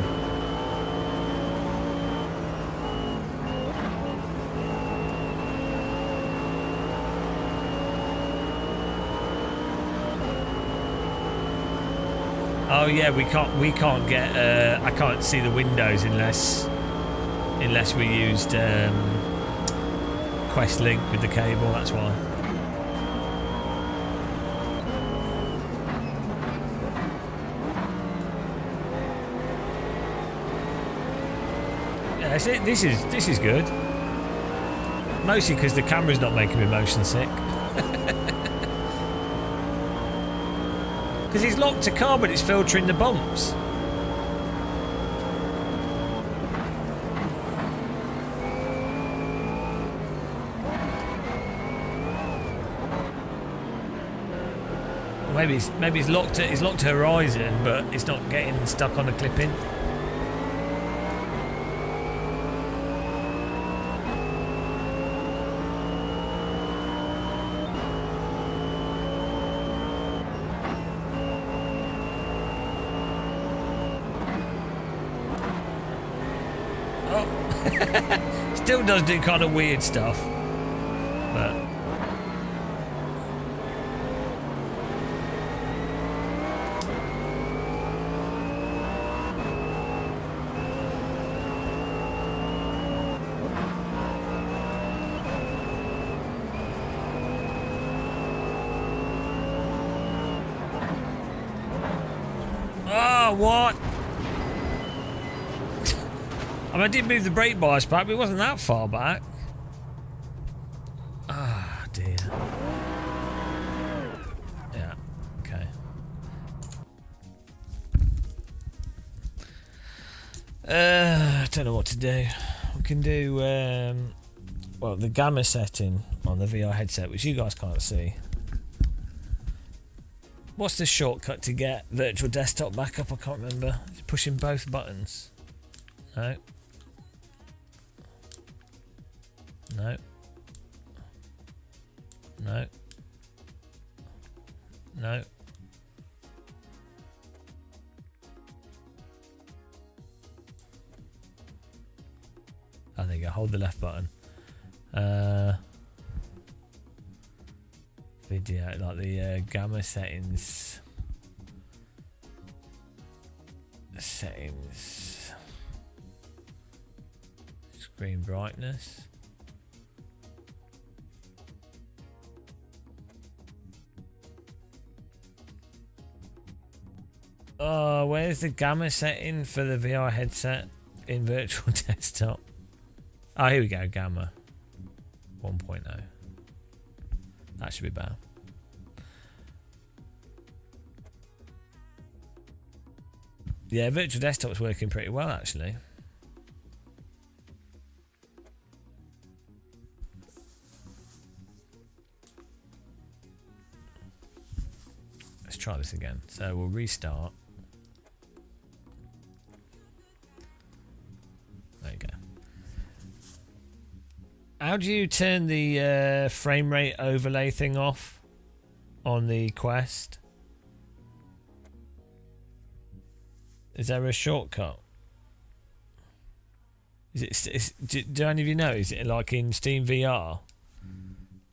Oh yeah, we can't get I can't see the windows unless we used Quest Link with the cable, that's why. Yeah, this is good. Mostly because the camera's not making me motion sick. Because he's locked a car, but it's filtering the bumps. Maybe he's locked Horizon, but it's not getting stuck on a clipping. Still does do kind of weird stuff, but oh, what? I mean, I did move the brake bias back, but it wasn't that far back. Ah, dear. Yeah, okay. I don't know what to do. We can do, well, the gamma setting on the VR headset, which you guys can't see. What's the shortcut to get virtual desktop back up? I can't remember. It's pushing both buttons. No. No. No. No. Oh, there you go. Hold the left button. Video, like the gamma settings. Settings. Screen brightness. Oh, where's the gamma setting for the VR headset in virtual desktop? Oh, here we go, gamma 1.0. That should be better. Yeah, virtual desktop's working pretty well, actually. Let's try this again. So we'll restart. There you go. How do you turn the frame rate overlay thing off on the Quest? Is there a shortcut? Do any of you know? Is it like in Steam VR?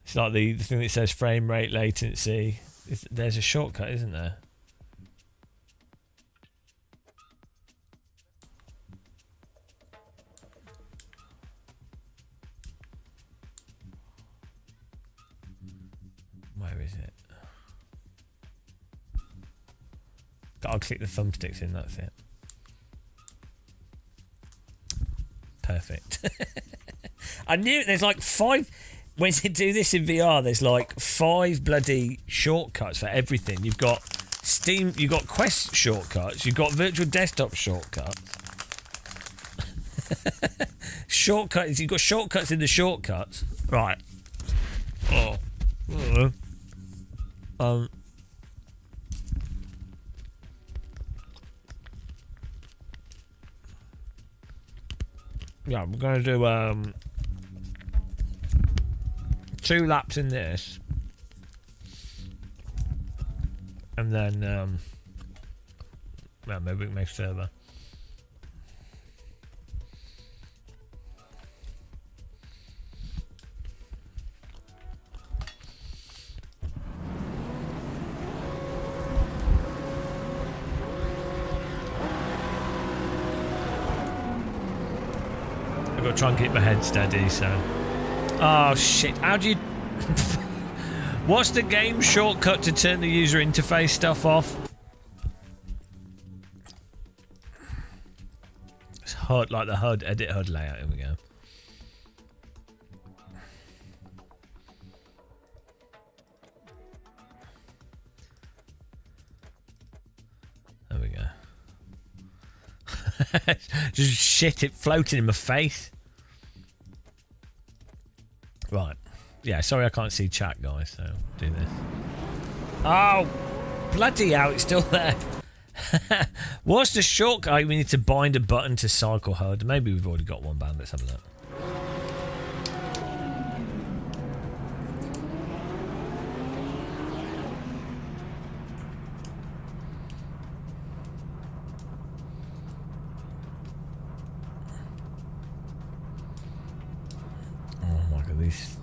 It's like the thing that says frame rate latency. There's a shortcut, isn't there? Where is it? I'll click the thumbsticks in, that's it. Perfect. I knew there's like 5. When you do this in VR, there's like 5 bloody shortcuts for everything. You've got Steam, you've got Quest shortcuts, you've got virtual desktop shortcuts. Shortcuts, you've got shortcuts in the shortcuts. Right. Oh. Um. Yeah, we're gonna do 2 laps in this, and then well, maybe we can make server. I've got to try and keep my head steady, so. Oh shit, how do you. What's the game shortcut to turn the user interface stuff off? It's HUD, like the HUD, edit HUD layout. Here we go. There we go. Just shit, it floating in my face. Right. Yeah, sorry I can't see chat, guys, so do this. Oh! Bloody hell, it's still there. What's the shortcut? We need to bind a button to cycle HUD. Maybe we've already got one bound. Let's have a look. Oh my god, these...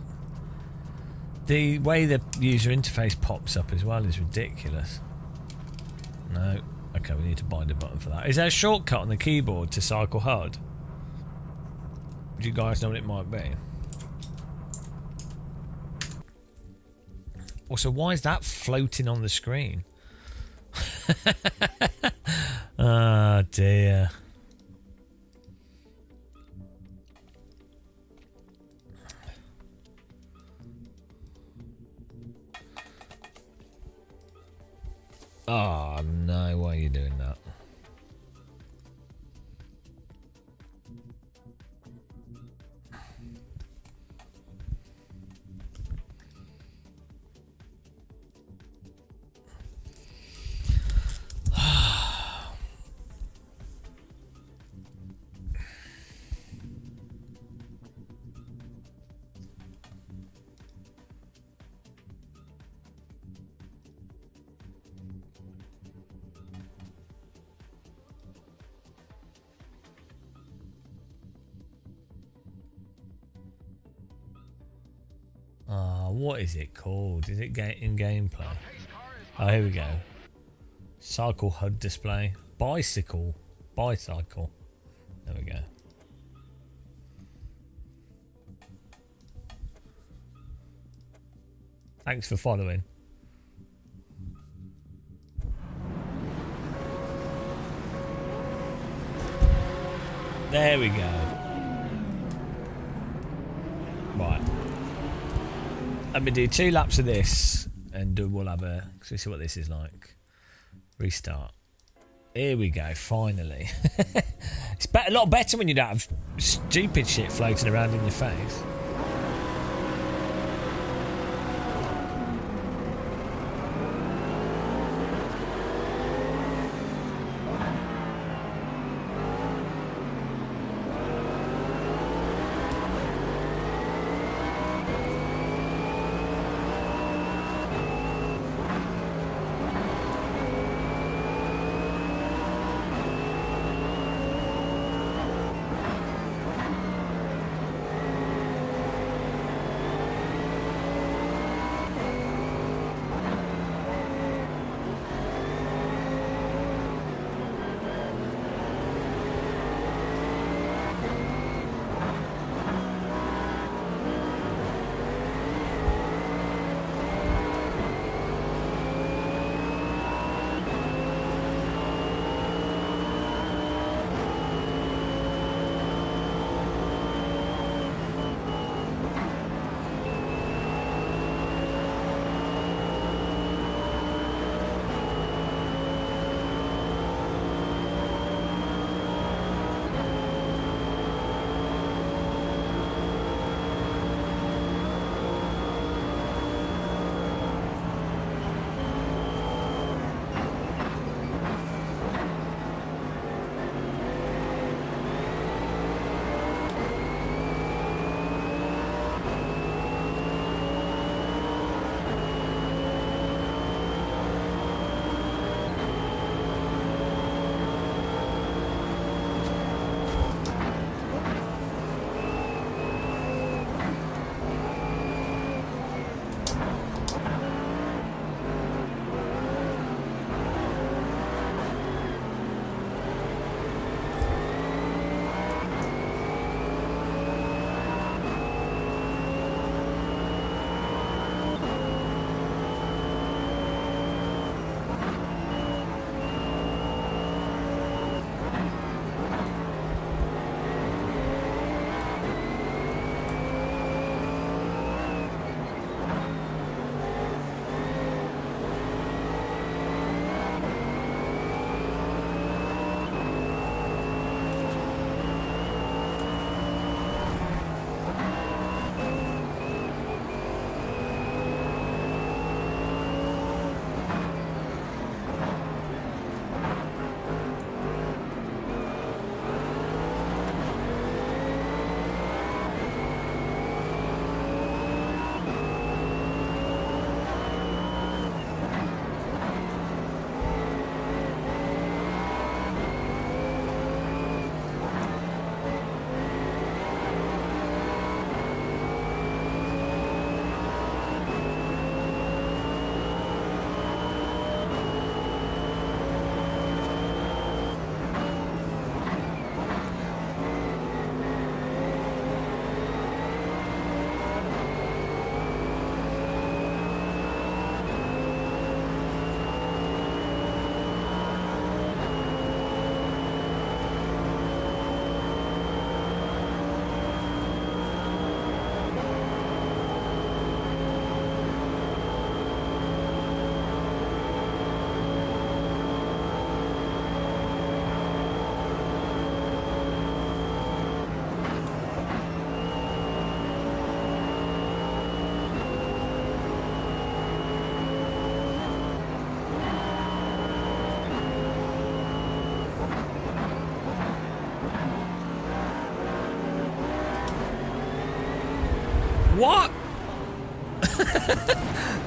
The way the user interface pops up as well is ridiculous. No. Okay, we need to bind a button for that. Is there a shortcut on the keyboard to cycle HUD? Do you guys know what it might be? Also, why is that floating on the screen? Oh dear. Oh no, why are you doing that? What is it called? Is it in gameplay? Oh, here we go. Cycle HUD display. Bicycle. Bicycle. There we go. Thanks for following. There we go. Right. Let me do 2 laps of this, and we'll have a... So see what this is like. Restart. Here we go, finally. It's a lot better when you don't have stupid shit floating around in your face.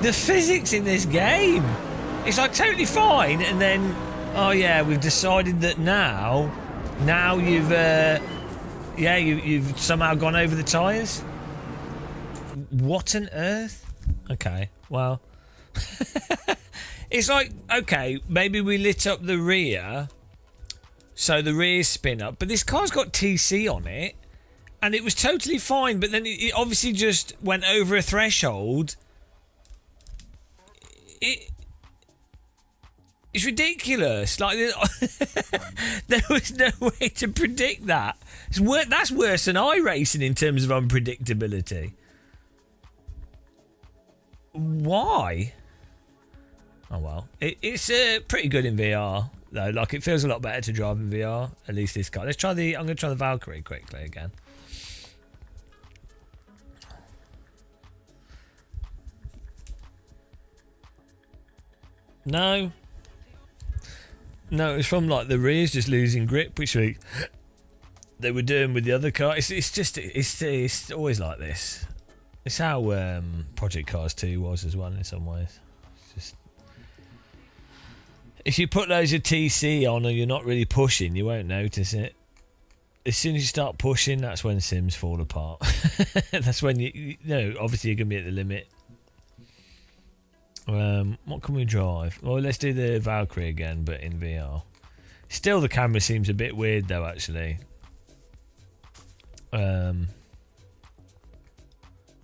The physics in this game. It's like totally fine, and then, oh yeah, we've decided that now you've, you've somehow gone over the tyres. What on earth? Okay, well, it's like, okay, maybe we lit up the rear, so the rears spin up, but this car's got TC on it, and it was totally fine, but then it obviously just went over a threshold. It's ridiculous. Like, there was no way to predict that. That's worse than iRacing in terms of unpredictability. Why? Oh well, it's pretty good in VR though. Like, it feels a lot better to drive in VR. At least this car. Let's try the. I'm going to try the Valkyrie quickly again. No. No, it's from like the rears just losing grip, which they were doing with the other car. It's always like this. It's how Project Cars 2 was as well in some ways. It's just, if you put loads of TC on and you're not really pushing, you won't notice it. As soon as you start pushing, that's when sims fall apart. That's when you know, obviously you're gonna be at the limit. What can we drive? Well, let's do the Valkyrie again, but in VR. Still, the camera seems a bit weird, though, actually.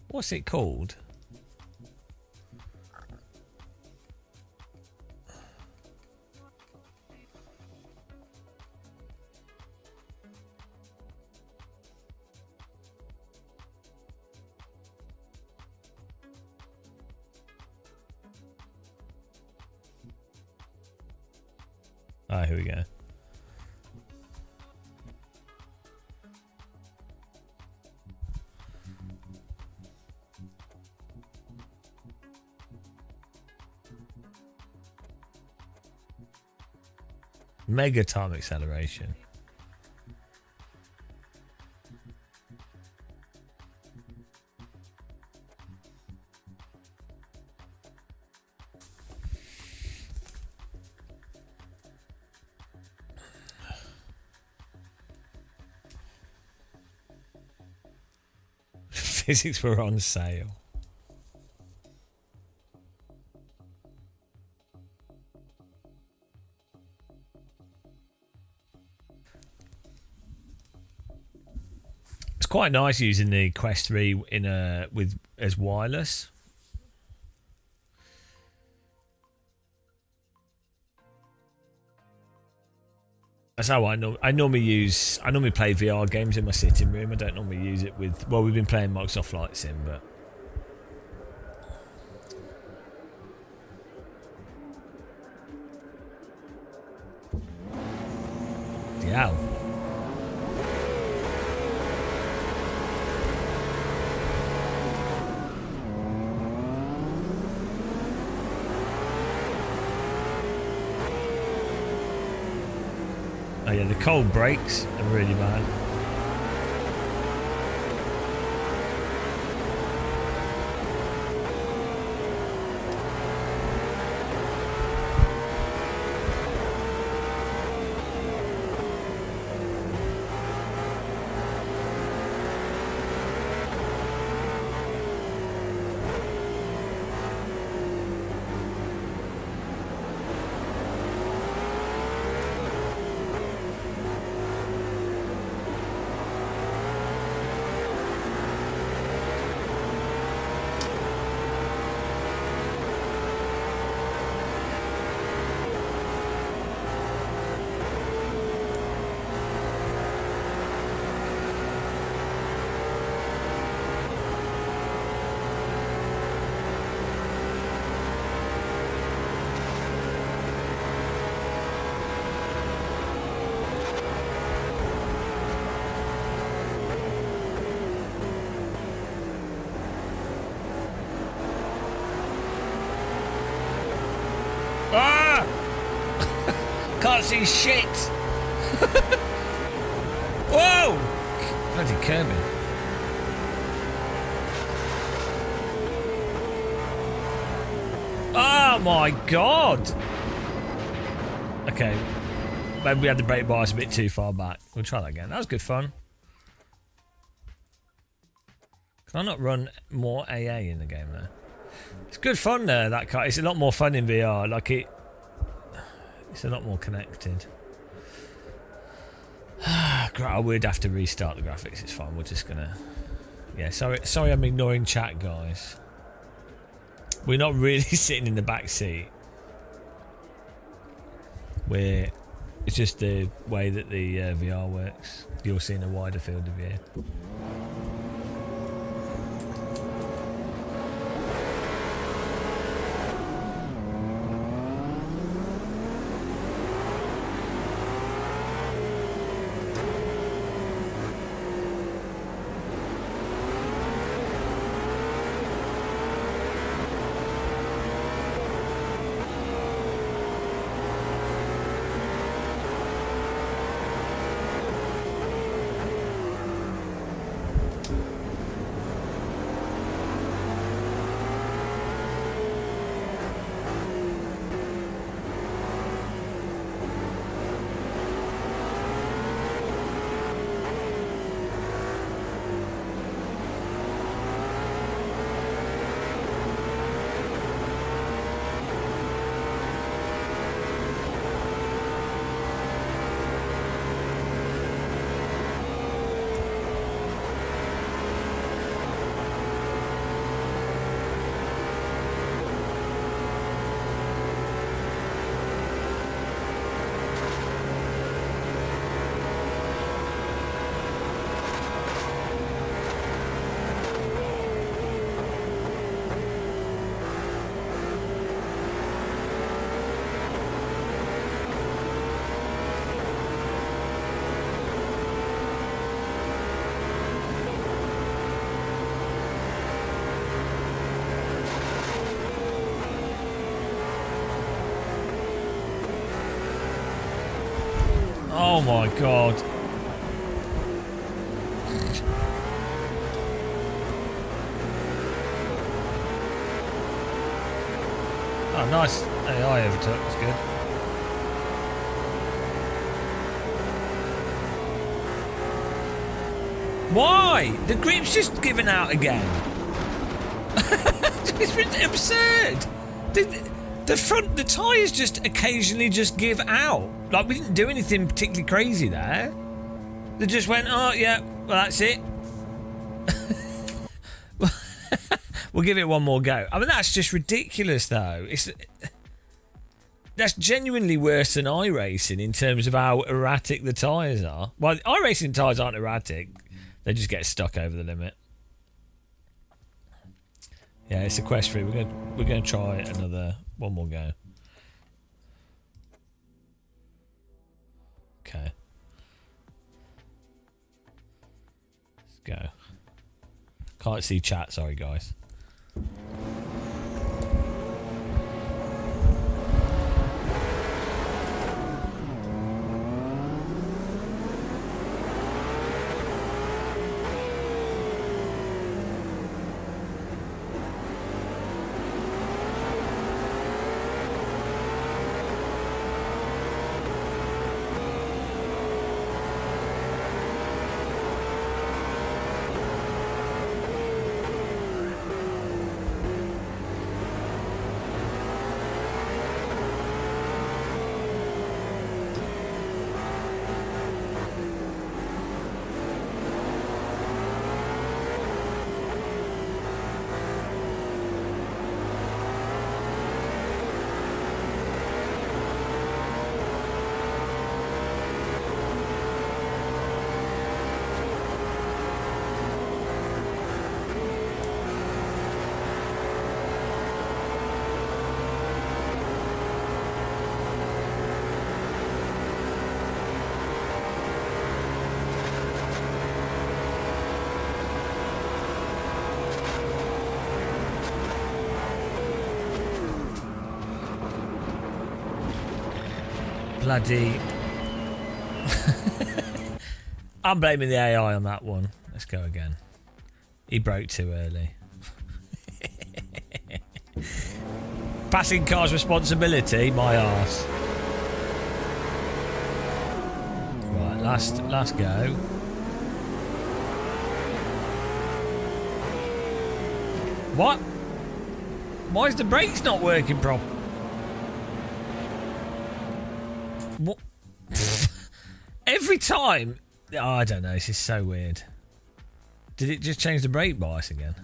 What's it called? Ah, here we go. Mega time acceleration. Physics were on sale. It's quite nice using the Quest 3 in as wireless. That's how I normally play VR games in my sitting room. I don't normally use it with. Well, we've been playing Microsoft Flight Sim, but yeah. Oh yeah, the cold brakes are really bad. Ah! Can't see shit. Whoa! Bloody Kirby. Oh my god! Okay. Maybe we had the brake bias a bit too far back. We'll try that again. That was good fun. Can I not run more AA in the game there? It's good fun there, that car. It's a lot more fun in VR. Like it's a lot more connected. I would have to restart the graphics. It's fine. We're just gonna. Yeah, sorry I'm ignoring chat, guys. We're not really sitting in the back seat. It's just the way that the VR works. You're seeing a wider field of view. Oh my god. Oh, nice AI overtook. That's good. Why? The grip's just given out again. It's absurd. The tyres just occasionally just give out. Like, we didn't do anything particularly crazy there. They just went, oh, yeah, well, that's it. We'll give it one more go. I mean, that's just ridiculous, though. That's genuinely worse than iRacing in terms of how erratic the tyres are. Well, iRacing tyres aren't erratic. They just get stuck over the limit. Yeah, it's equestrian. We're gonna try one more go. Okay. Let's go. Can't see chat, sorry guys. Bloody... I'm blaming the AI on that one. Let's go again. He broke too early. passing car's responsibility. My arse. Right, last go. What? Why is the brakes not working properly? What? Every time. Oh, I don't know. This is so weird. Did it just change the brake bias again?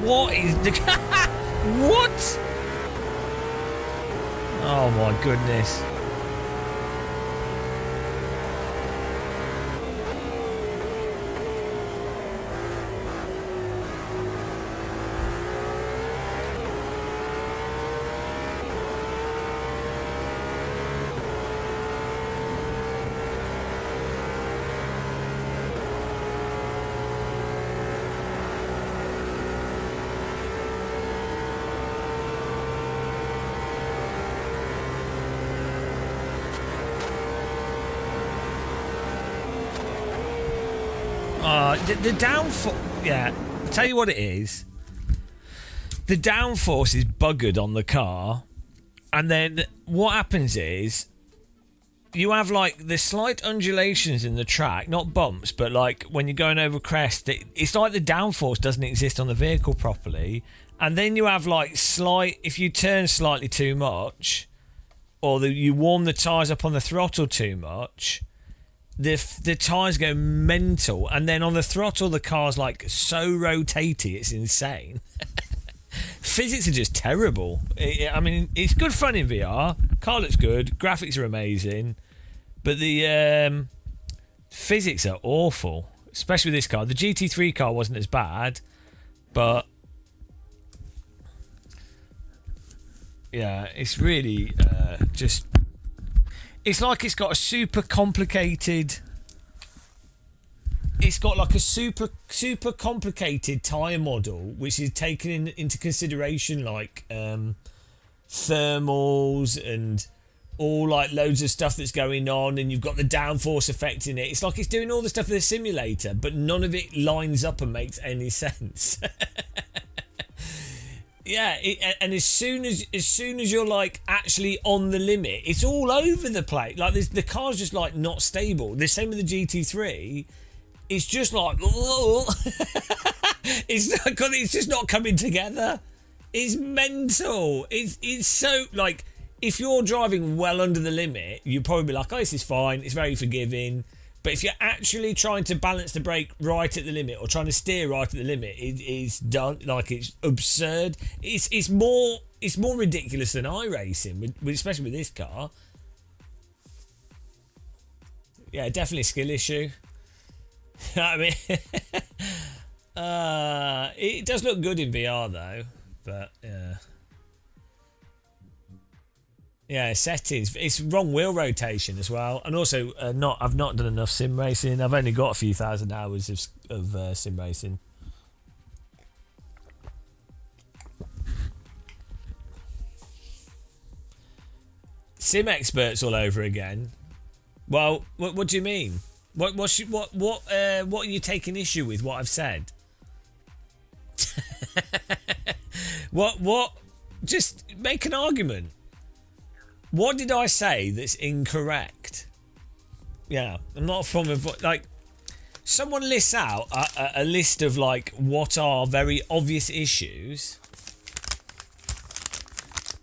What is the... What? Oh my goodness. The downforce, yeah, I'll tell you what it is. The downforce is buggered on the car, and then what happens is you have like the slight undulations in the track, not bumps, but like when you're going over crest, it's like the downforce doesn't exist on the vehicle properly, and then you have like slight, if you turn slightly too much, or you warm the tyres up on the throttle too much, the tyres go mental, and then on the throttle the car's like so rotatey, it's insane. Physics are just terrible. I mean, it's good fun in VR. Car looks good, graphics are amazing, but the physics are awful, especially with this car. The GT3 car wasn't as bad, but yeah, it's really just... It's like it's got a super complicated it's got like a super complicated tyre model, which is taking into consideration like thermals and all like loads of stuff that's going on, and you've got the downforce effect in it. It's like it's doing all the stuff in the simulator, but none of it lines up and makes any sense. Yeah, and as soon as you're like actually on the limit, it's all over the place. Like the car's just like not stable. The same with the GT3. It's just like it's just not coming together. It's mental. It's so like if you're driving well under the limit, you'd probably be like, oh, this is fine. It's very forgiving. But if you're actually trying to balance the brake right at the limit or trying to steer right at the limit, it is done like it's absurd. It's more ridiculous than iRacing, especially with this car. Yeah, definitely a skill issue. I mean, it does look good in VR though, but yeah. Yeah, settings. It's wrong wheel rotation as well, and also I've not done enough sim racing. I've only got a few thousand hours of sim racing. Sim experts all over again. Well, what do you mean? What are you taking issue with? What I've said? What? Just make an argument. What did I say that's incorrect? Yeah, I'm not a form of like. Someone lists out a list of like what are very obvious issues.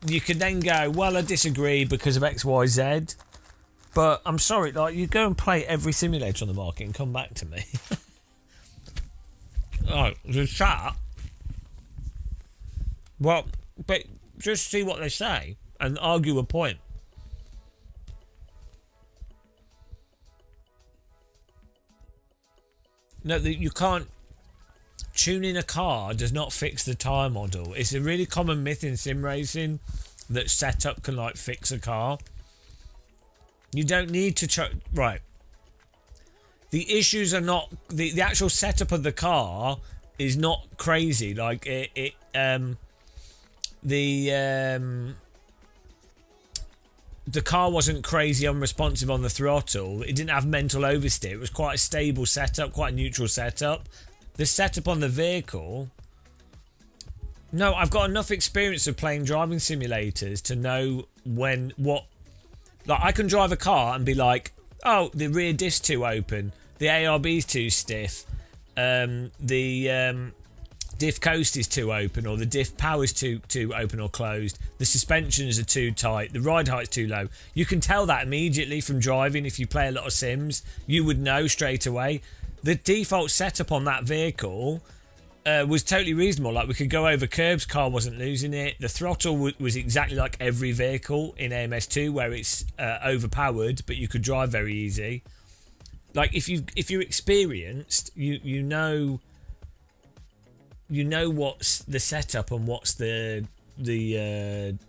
You could then go, well, I disagree because of X, Y, Z. But I'm sorry, like you go and play every simulator on the market and come back to me. Oh, the chat. Well, but just see what they say and argue a point. No, you can't. Tuning a car does not fix the tyre model. It's a really common myth in sim racing that setup can like fix a car. You don't need to right. The issues are not the actual setup of the car is not crazy. Like the car wasn't crazy unresponsive on the throttle. It didn't have mental oversteer. It was quite a stable setup, quite a neutral setup. The setup on the vehicle. No, I've got enough experience of playing driving simulators to know what. Like I can drive a car and be like, oh, the rear diff's too open, the ARB's too stiff, the diff coast is too open, or the diff power's too open or closed, the suspensions are too tight, the ride height's too low. You can tell that immediately from driving. If you play a lot of sims, you would know straight away. The default setup on that vehicle was totally reasonable. Like we could go over curbs, car wasn't losing it. The throttle was exactly like every vehicle in AMS2 where it's overpowered, but you could drive very easy. Like if you're experienced, you know what's the setup and what's the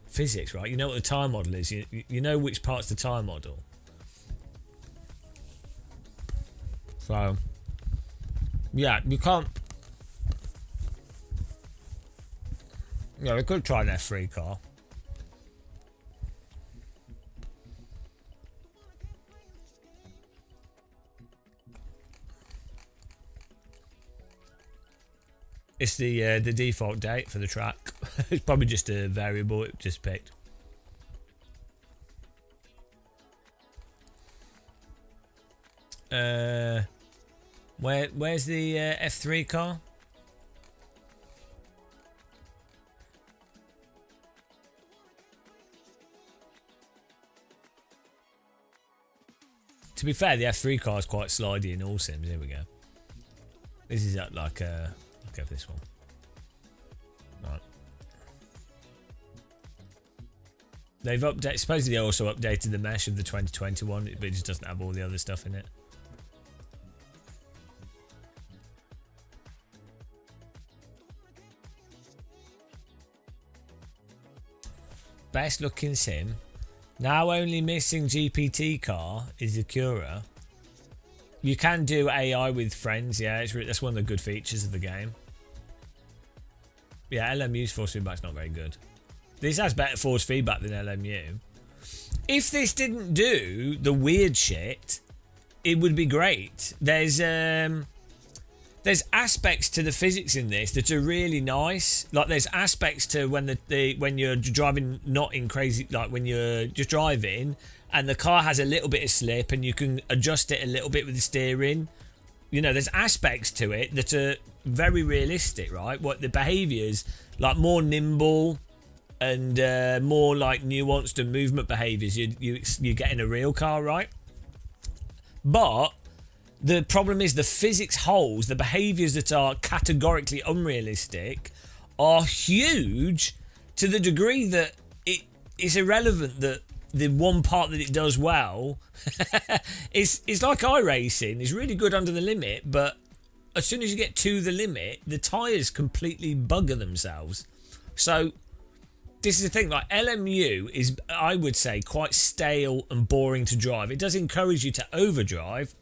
physics, right? You know what the tyre model is. You know which part's the tyre model. So yeah, you can't. Yeah, we could try an F3 car. It's the default date for the track. It's probably just a variable it just picked. Where's the F3 car? To be fair, the F3 car is quite slidey in all sims. Here we go. This is like a. I'll go for this one. Right. They've updated. Supposedly, they also updated the mesh of the 2021, but it just doesn't have all the other stuff in it. Best looking sim. Now only missing GPT car is Acura. You can do AI with friends. Yeah, that's one of the good features of the game. Yeah, LMU's force feedback's not very good. This has better force feedback than LMU. If this didn't do the weird shit, it would be great. There's aspects to the physics in this that are really nice. Like there's aspects to when when you're driving, not in crazy, like when you're just driving and the car has a little bit of slip and you can adjust it a little bit with the steering. You know, there's aspects to it that are very realistic, right? What the behaviours, like more nimble and more like nuanced and movement behaviours you get in a real car, right? But the problem is the physics holes, the behaviours that are categorically unrealistic are huge to the degree that it's irrelevant that the one part that it does well is like iRacing. It's really good under the limit, but as soon as you get to the limit, the tyres completely bugger themselves. So this is the thing, like LMU is, I would say, quite stale and boring to drive. It does encourage you to overdrive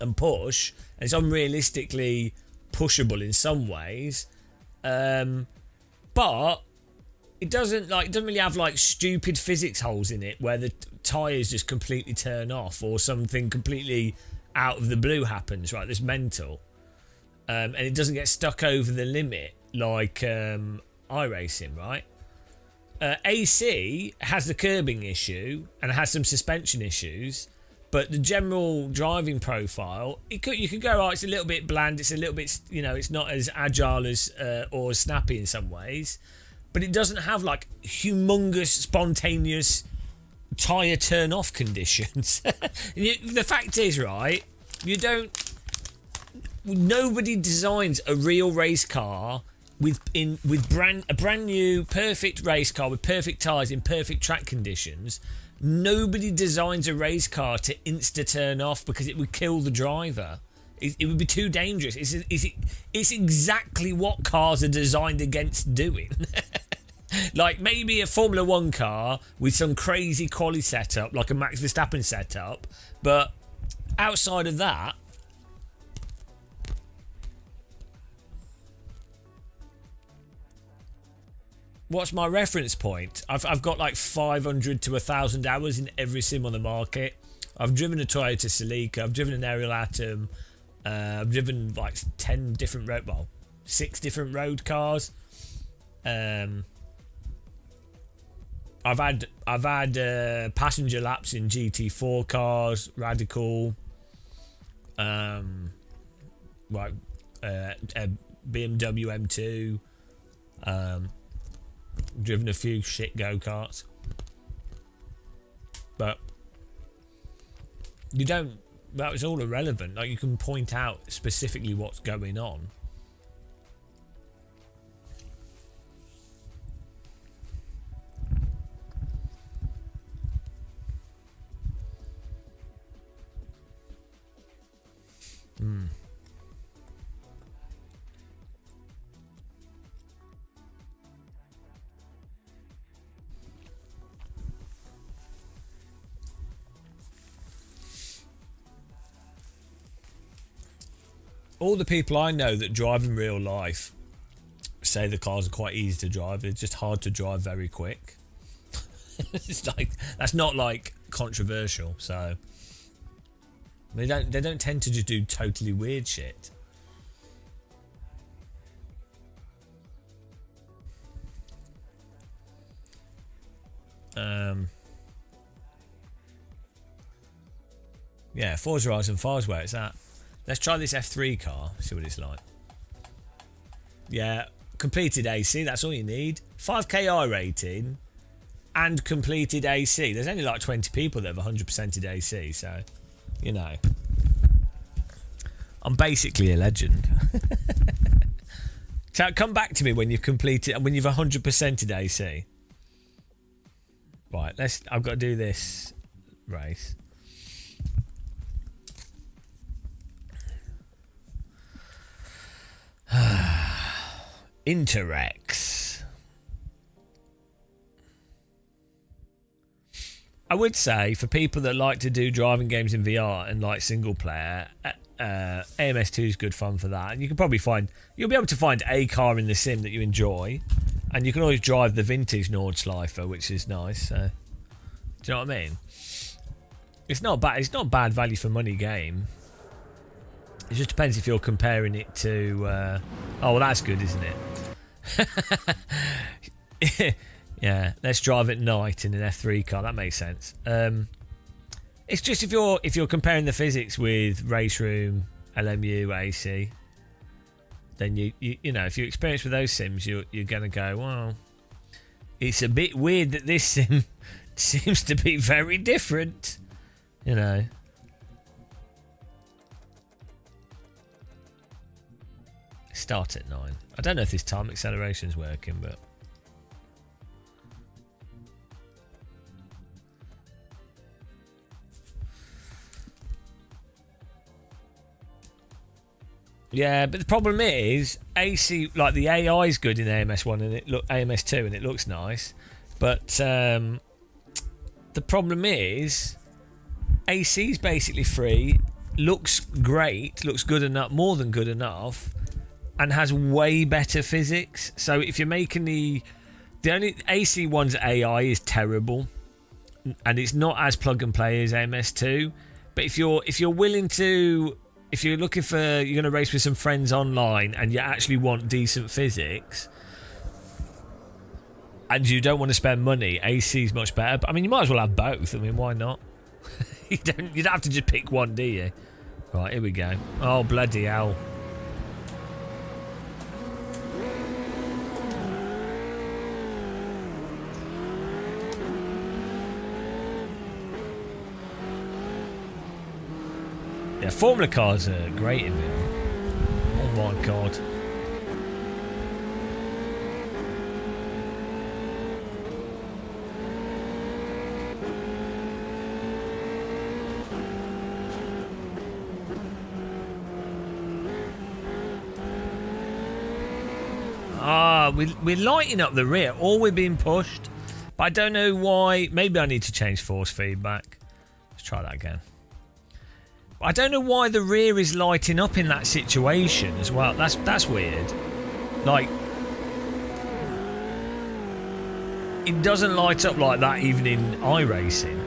and push, and it's unrealistically pushable in some ways, but it doesn't really have like stupid physics holes in it where the tyres just completely turn off or something completely out of the blue happens, right? That's mental. And it doesn't get stuck over the limit like iRacing, right? AC has the curbing issue and has some suspension issues, but the general driving profile, you could go, oh, it's a little bit bland, it's a little bit, you know, it's not as agile as or snappy in some ways, but it doesn't have like humongous spontaneous tyre turn off conditions. The fact is, right, nobody designs a real race car with a brand new perfect race car with perfect tyres in perfect track conditions. Nobody designs a race car to insta turn off because it would kill the driver. It would be too dangerous. It's exactly what cars are designed against doing. Like maybe a Formula 1 car with some crazy quali setup, like a Max Verstappen setup, but outside of that, what's my reference point? I've got like 500 to 1,000 hours in every sim on the market. I've driven a Toyota Celica. I've driven an Ariel Atom. I've driven like 6 different road cars. I've had passenger laps in GT4 cars, Radical, a BMW M2. Driven a few shit go-karts, but you don't, that was all irrelevant. Like you can point out specifically what's going on. All the people I know that drive in real life say the cars are quite easy to drive. They're just hard to drive very quick. It's like, that's not like controversial. So they don't tend to just do totally weird shit. Yeah, Forza Horizon 5's where it's at. Let's try this F3 car, see what it's like. Yeah, completed AC, that's all you need. 5K rating and completed AC. There's only like 20 people that have 100%ed AC, so, you know. I'm basically a legend. So come back to me when you've completed, when you've 100%ed AC. Right, I've got to do this race. Interrex. I would say for people that like to do driving games in VR and like single player, AMS2 is good fun for that. And you can probably you'll be able to find a car in the sim that you enjoy, and you can always drive the vintage Nordschleifer, which is nice. Do you know what I mean? It's not bad. It's not bad value for money game. It just depends if you're comparing it to. Oh, well, that's good, isn't it? Yeah, let's drive at night in an F3 car. That makes sense. It's just if you're comparing the physics with Race Room, LMU, AC, then you know if you experience with those sims, you're gonna go, well, it's a bit weird that this sim seems to be very different. You know. Start at 9. I don't know if this time acceleration is working, but. Yeah, but the problem is AC, like the AI is good in AMS1 and AMS2 and it looks nice, but the problem is AC is basically free, looks great, looks good enough, more than good enough, and has way better physics. So if you're making the only AC one's AI is terrible, and it's not as plug and play as AMS2. But if you're willing to. If you're looking for, you're going to race with some friends online and you actually want decent physics and you don't want to spend money, AC is much better. But I mean, you might as well have both. I mean, why not? You don't have to just pick one, do you? Right, here we go. Oh, bloody hell. Yeah, Formula cars are great in VR. Oh my god. We're lighting up the rear, or we're being pushed. But I don't know why. Maybe I need to change force feedback. Let's try that again. I don't know why the rear is lighting up in that situation as well. That's weird. Like, it doesn't light up like that even in iRacing,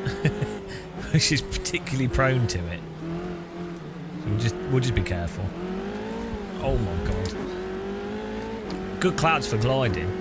which is particularly prone to it. So we'll just be careful. Oh my god! Good clouds for gliding.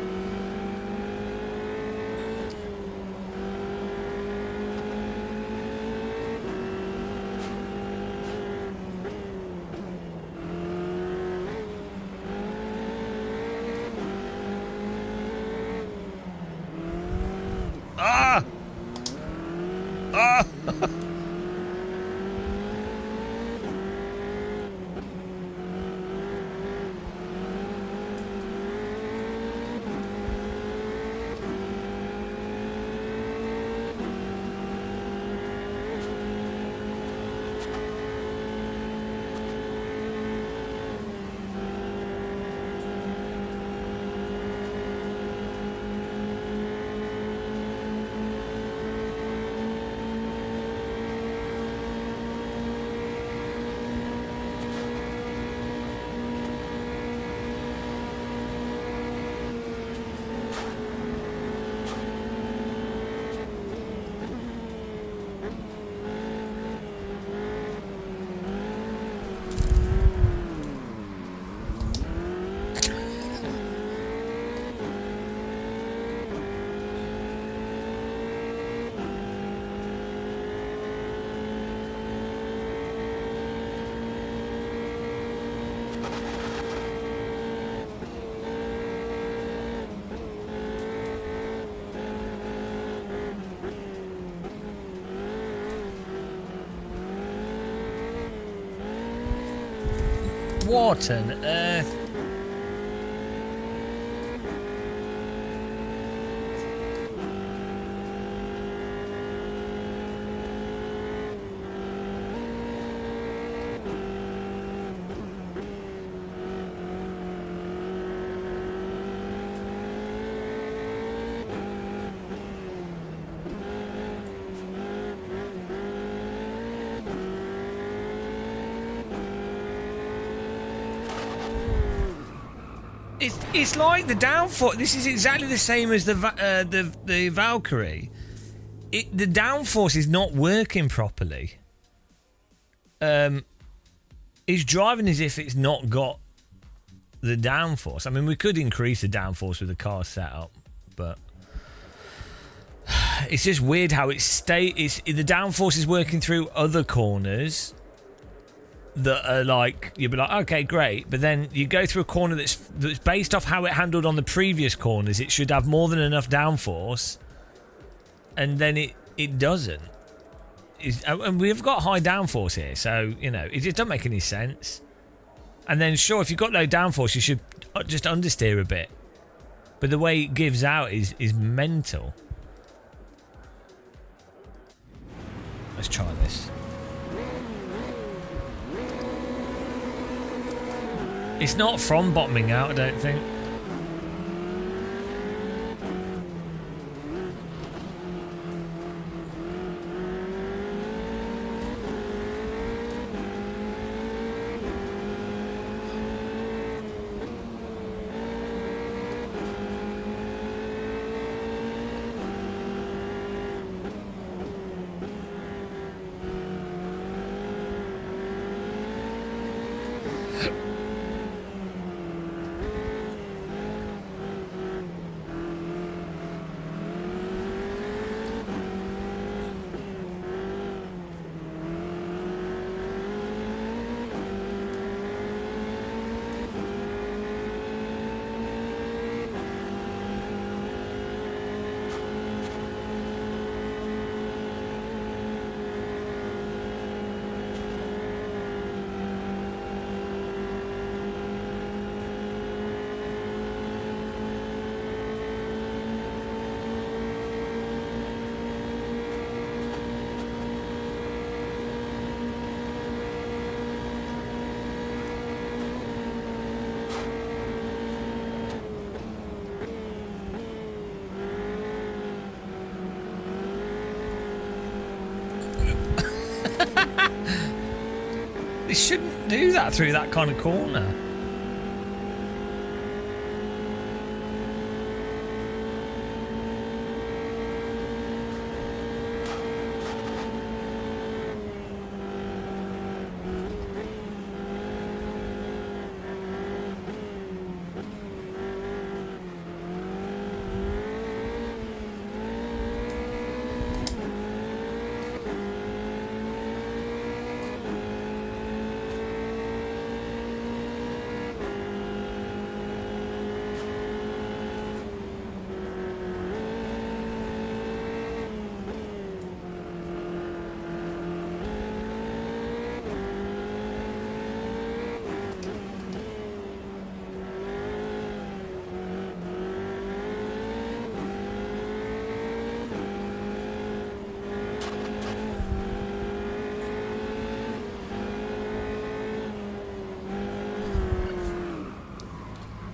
What on earth? It's like the downforce. This is exactly the same as the Valkyrie. The downforce is not working properly. It's driving as if it's not got the downforce. I mean, we could increase the downforce with the car setup, but it's just weird how the downforce is working through other corners that are like, you'd be like, okay, great, but then you go through a corner that's based off how it handled on the previous corners. It should have more than enough downforce, and then it doesn't. And we've got high downforce here, so you know it just doesn't make any sense. And then sure, if you've got low downforce, you should just understeer a bit, but the way it gives out is mental. Let's try this. It's not from bottoming out, I don't think. It shouldn't do that through that kind of corner.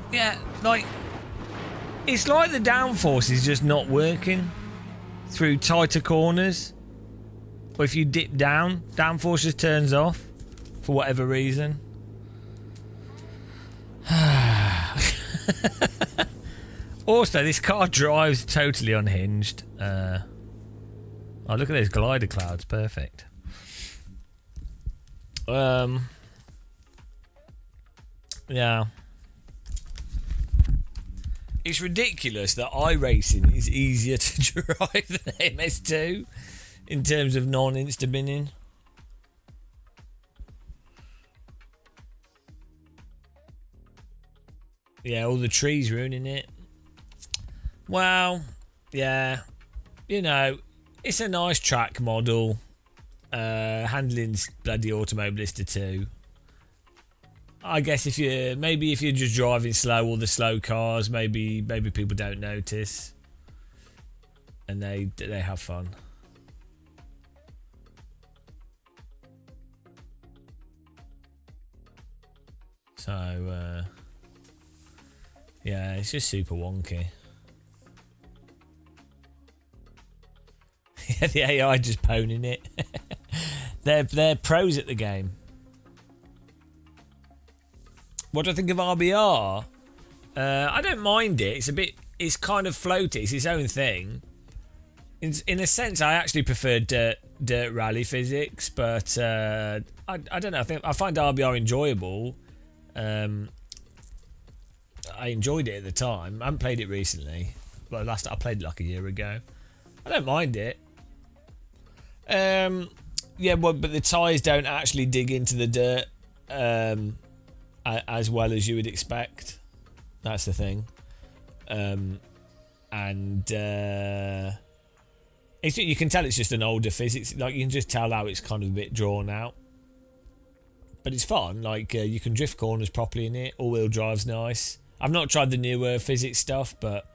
Yeah, like, it's like the downforce is just not working through tighter corners. Or if you dip down, downforce just turns off for whatever reason. Also, this car drives totally unhinged. Oh, look at those glider clouds, perfect. Yeah. It's ridiculous that iRacing is easier to drive than MS2 in terms of non-insta binning. Yeah, all the trees ruining it. Well, yeah, you know, it's a nice track model. Handling's bloody Automobilista 2. I guess if you're just driving slow, all the slow cars, maybe people don't notice, and they have fun. So yeah, it's just super wonky. Yeah, the AI just poning it. They're pros at the game. What do I think of RBR? I don't mind it. It's a bit. It's kind of floaty. It's its own thing. In a sense, I actually prefer dirt rally physics, but I don't know. I find RBR enjoyable. I enjoyed it at the time. I haven't played it recently. But I played it like a year ago. I don't mind it. Yeah, well, but the tyres don't actually dig into the dirt as well as you would expect. That's the thing. You can tell it's just an older physics. Like, you can just tell how it's kind of a bit drawn out. But it's fun. Like, you can drift corners properly in it. All-wheel drive's nice. I've not tried the newer physics stuff, but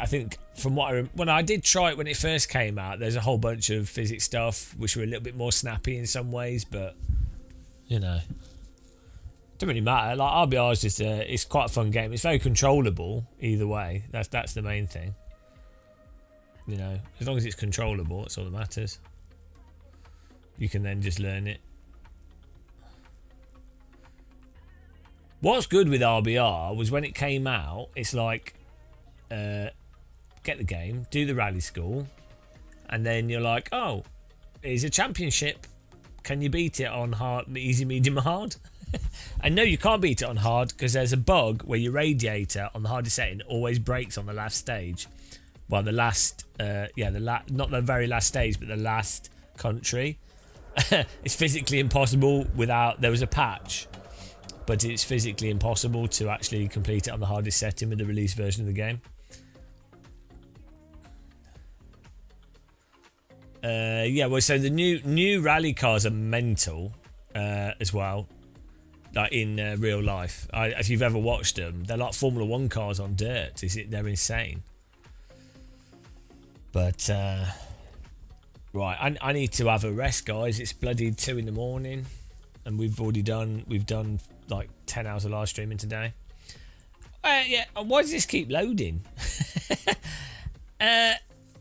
I think from what when I did try it when it first came out, there's a whole bunch of physics stuff which were a little bit more snappy in some ways, but you know, doesn't really matter. Like, RBR is just it's quite a fun game. It's very controllable either way. That's the main thing. You know, as long as it's controllable, that's all that matters. You can then just learn it. What's good with RBR was when it came out, it's like, get the game, do the rally school, and then you're like, oh, here's a championship. Can you beat it on hard, easy, medium, hard? And no, you can't beat it on hard because there's a bug where your radiator on the hardest setting always breaks on the last stage. Well, the last, not the very last stage, but the last country. It's physically impossible without. There was a patch, but it's physically impossible to actually complete it on the hardest setting with the release version of the game. Yeah, well, so the new rally cars are mental as well, like in real life. If you've ever watched them, they're like Formula 1 cars on dirt. They're insane. But right, I need to have a rest, guys. It's bloody 2 in the morning, and we've done like 10 hours of live streaming today. Yeah, why does this keep loading?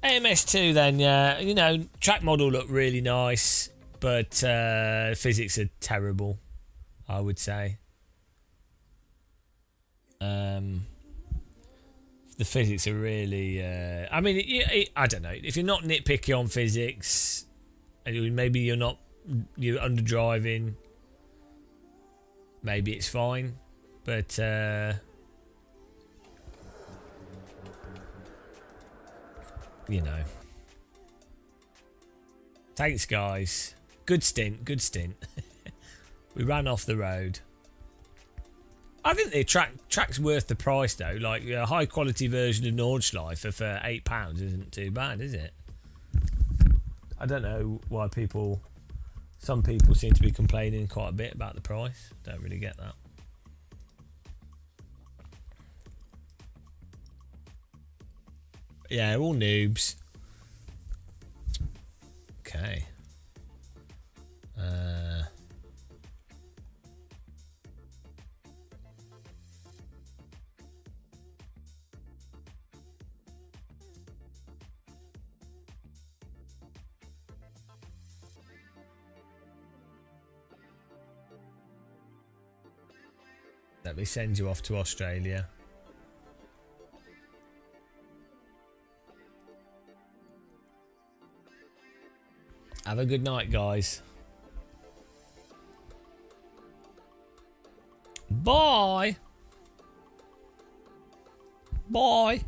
AMS2 then, yeah, you know, track model looked really nice, but physics are terrible, I would say. The physics are really, I mean, I don't know, if you're not nitpicky on physics, maybe you're under driving, maybe it's fine, but you know. Thanks, guys. Good stint. We ran off the road. I think the track's worth the price, though. Like, a high quality version of Nordschleife for £8 isn't too bad, is it? I don't know why some people seem to be complaining quite a bit about the price. Don't really get that. Yeah, all noobs. Okay. Let me send you off to Australia. Have a good night, guys. Bye. Bye.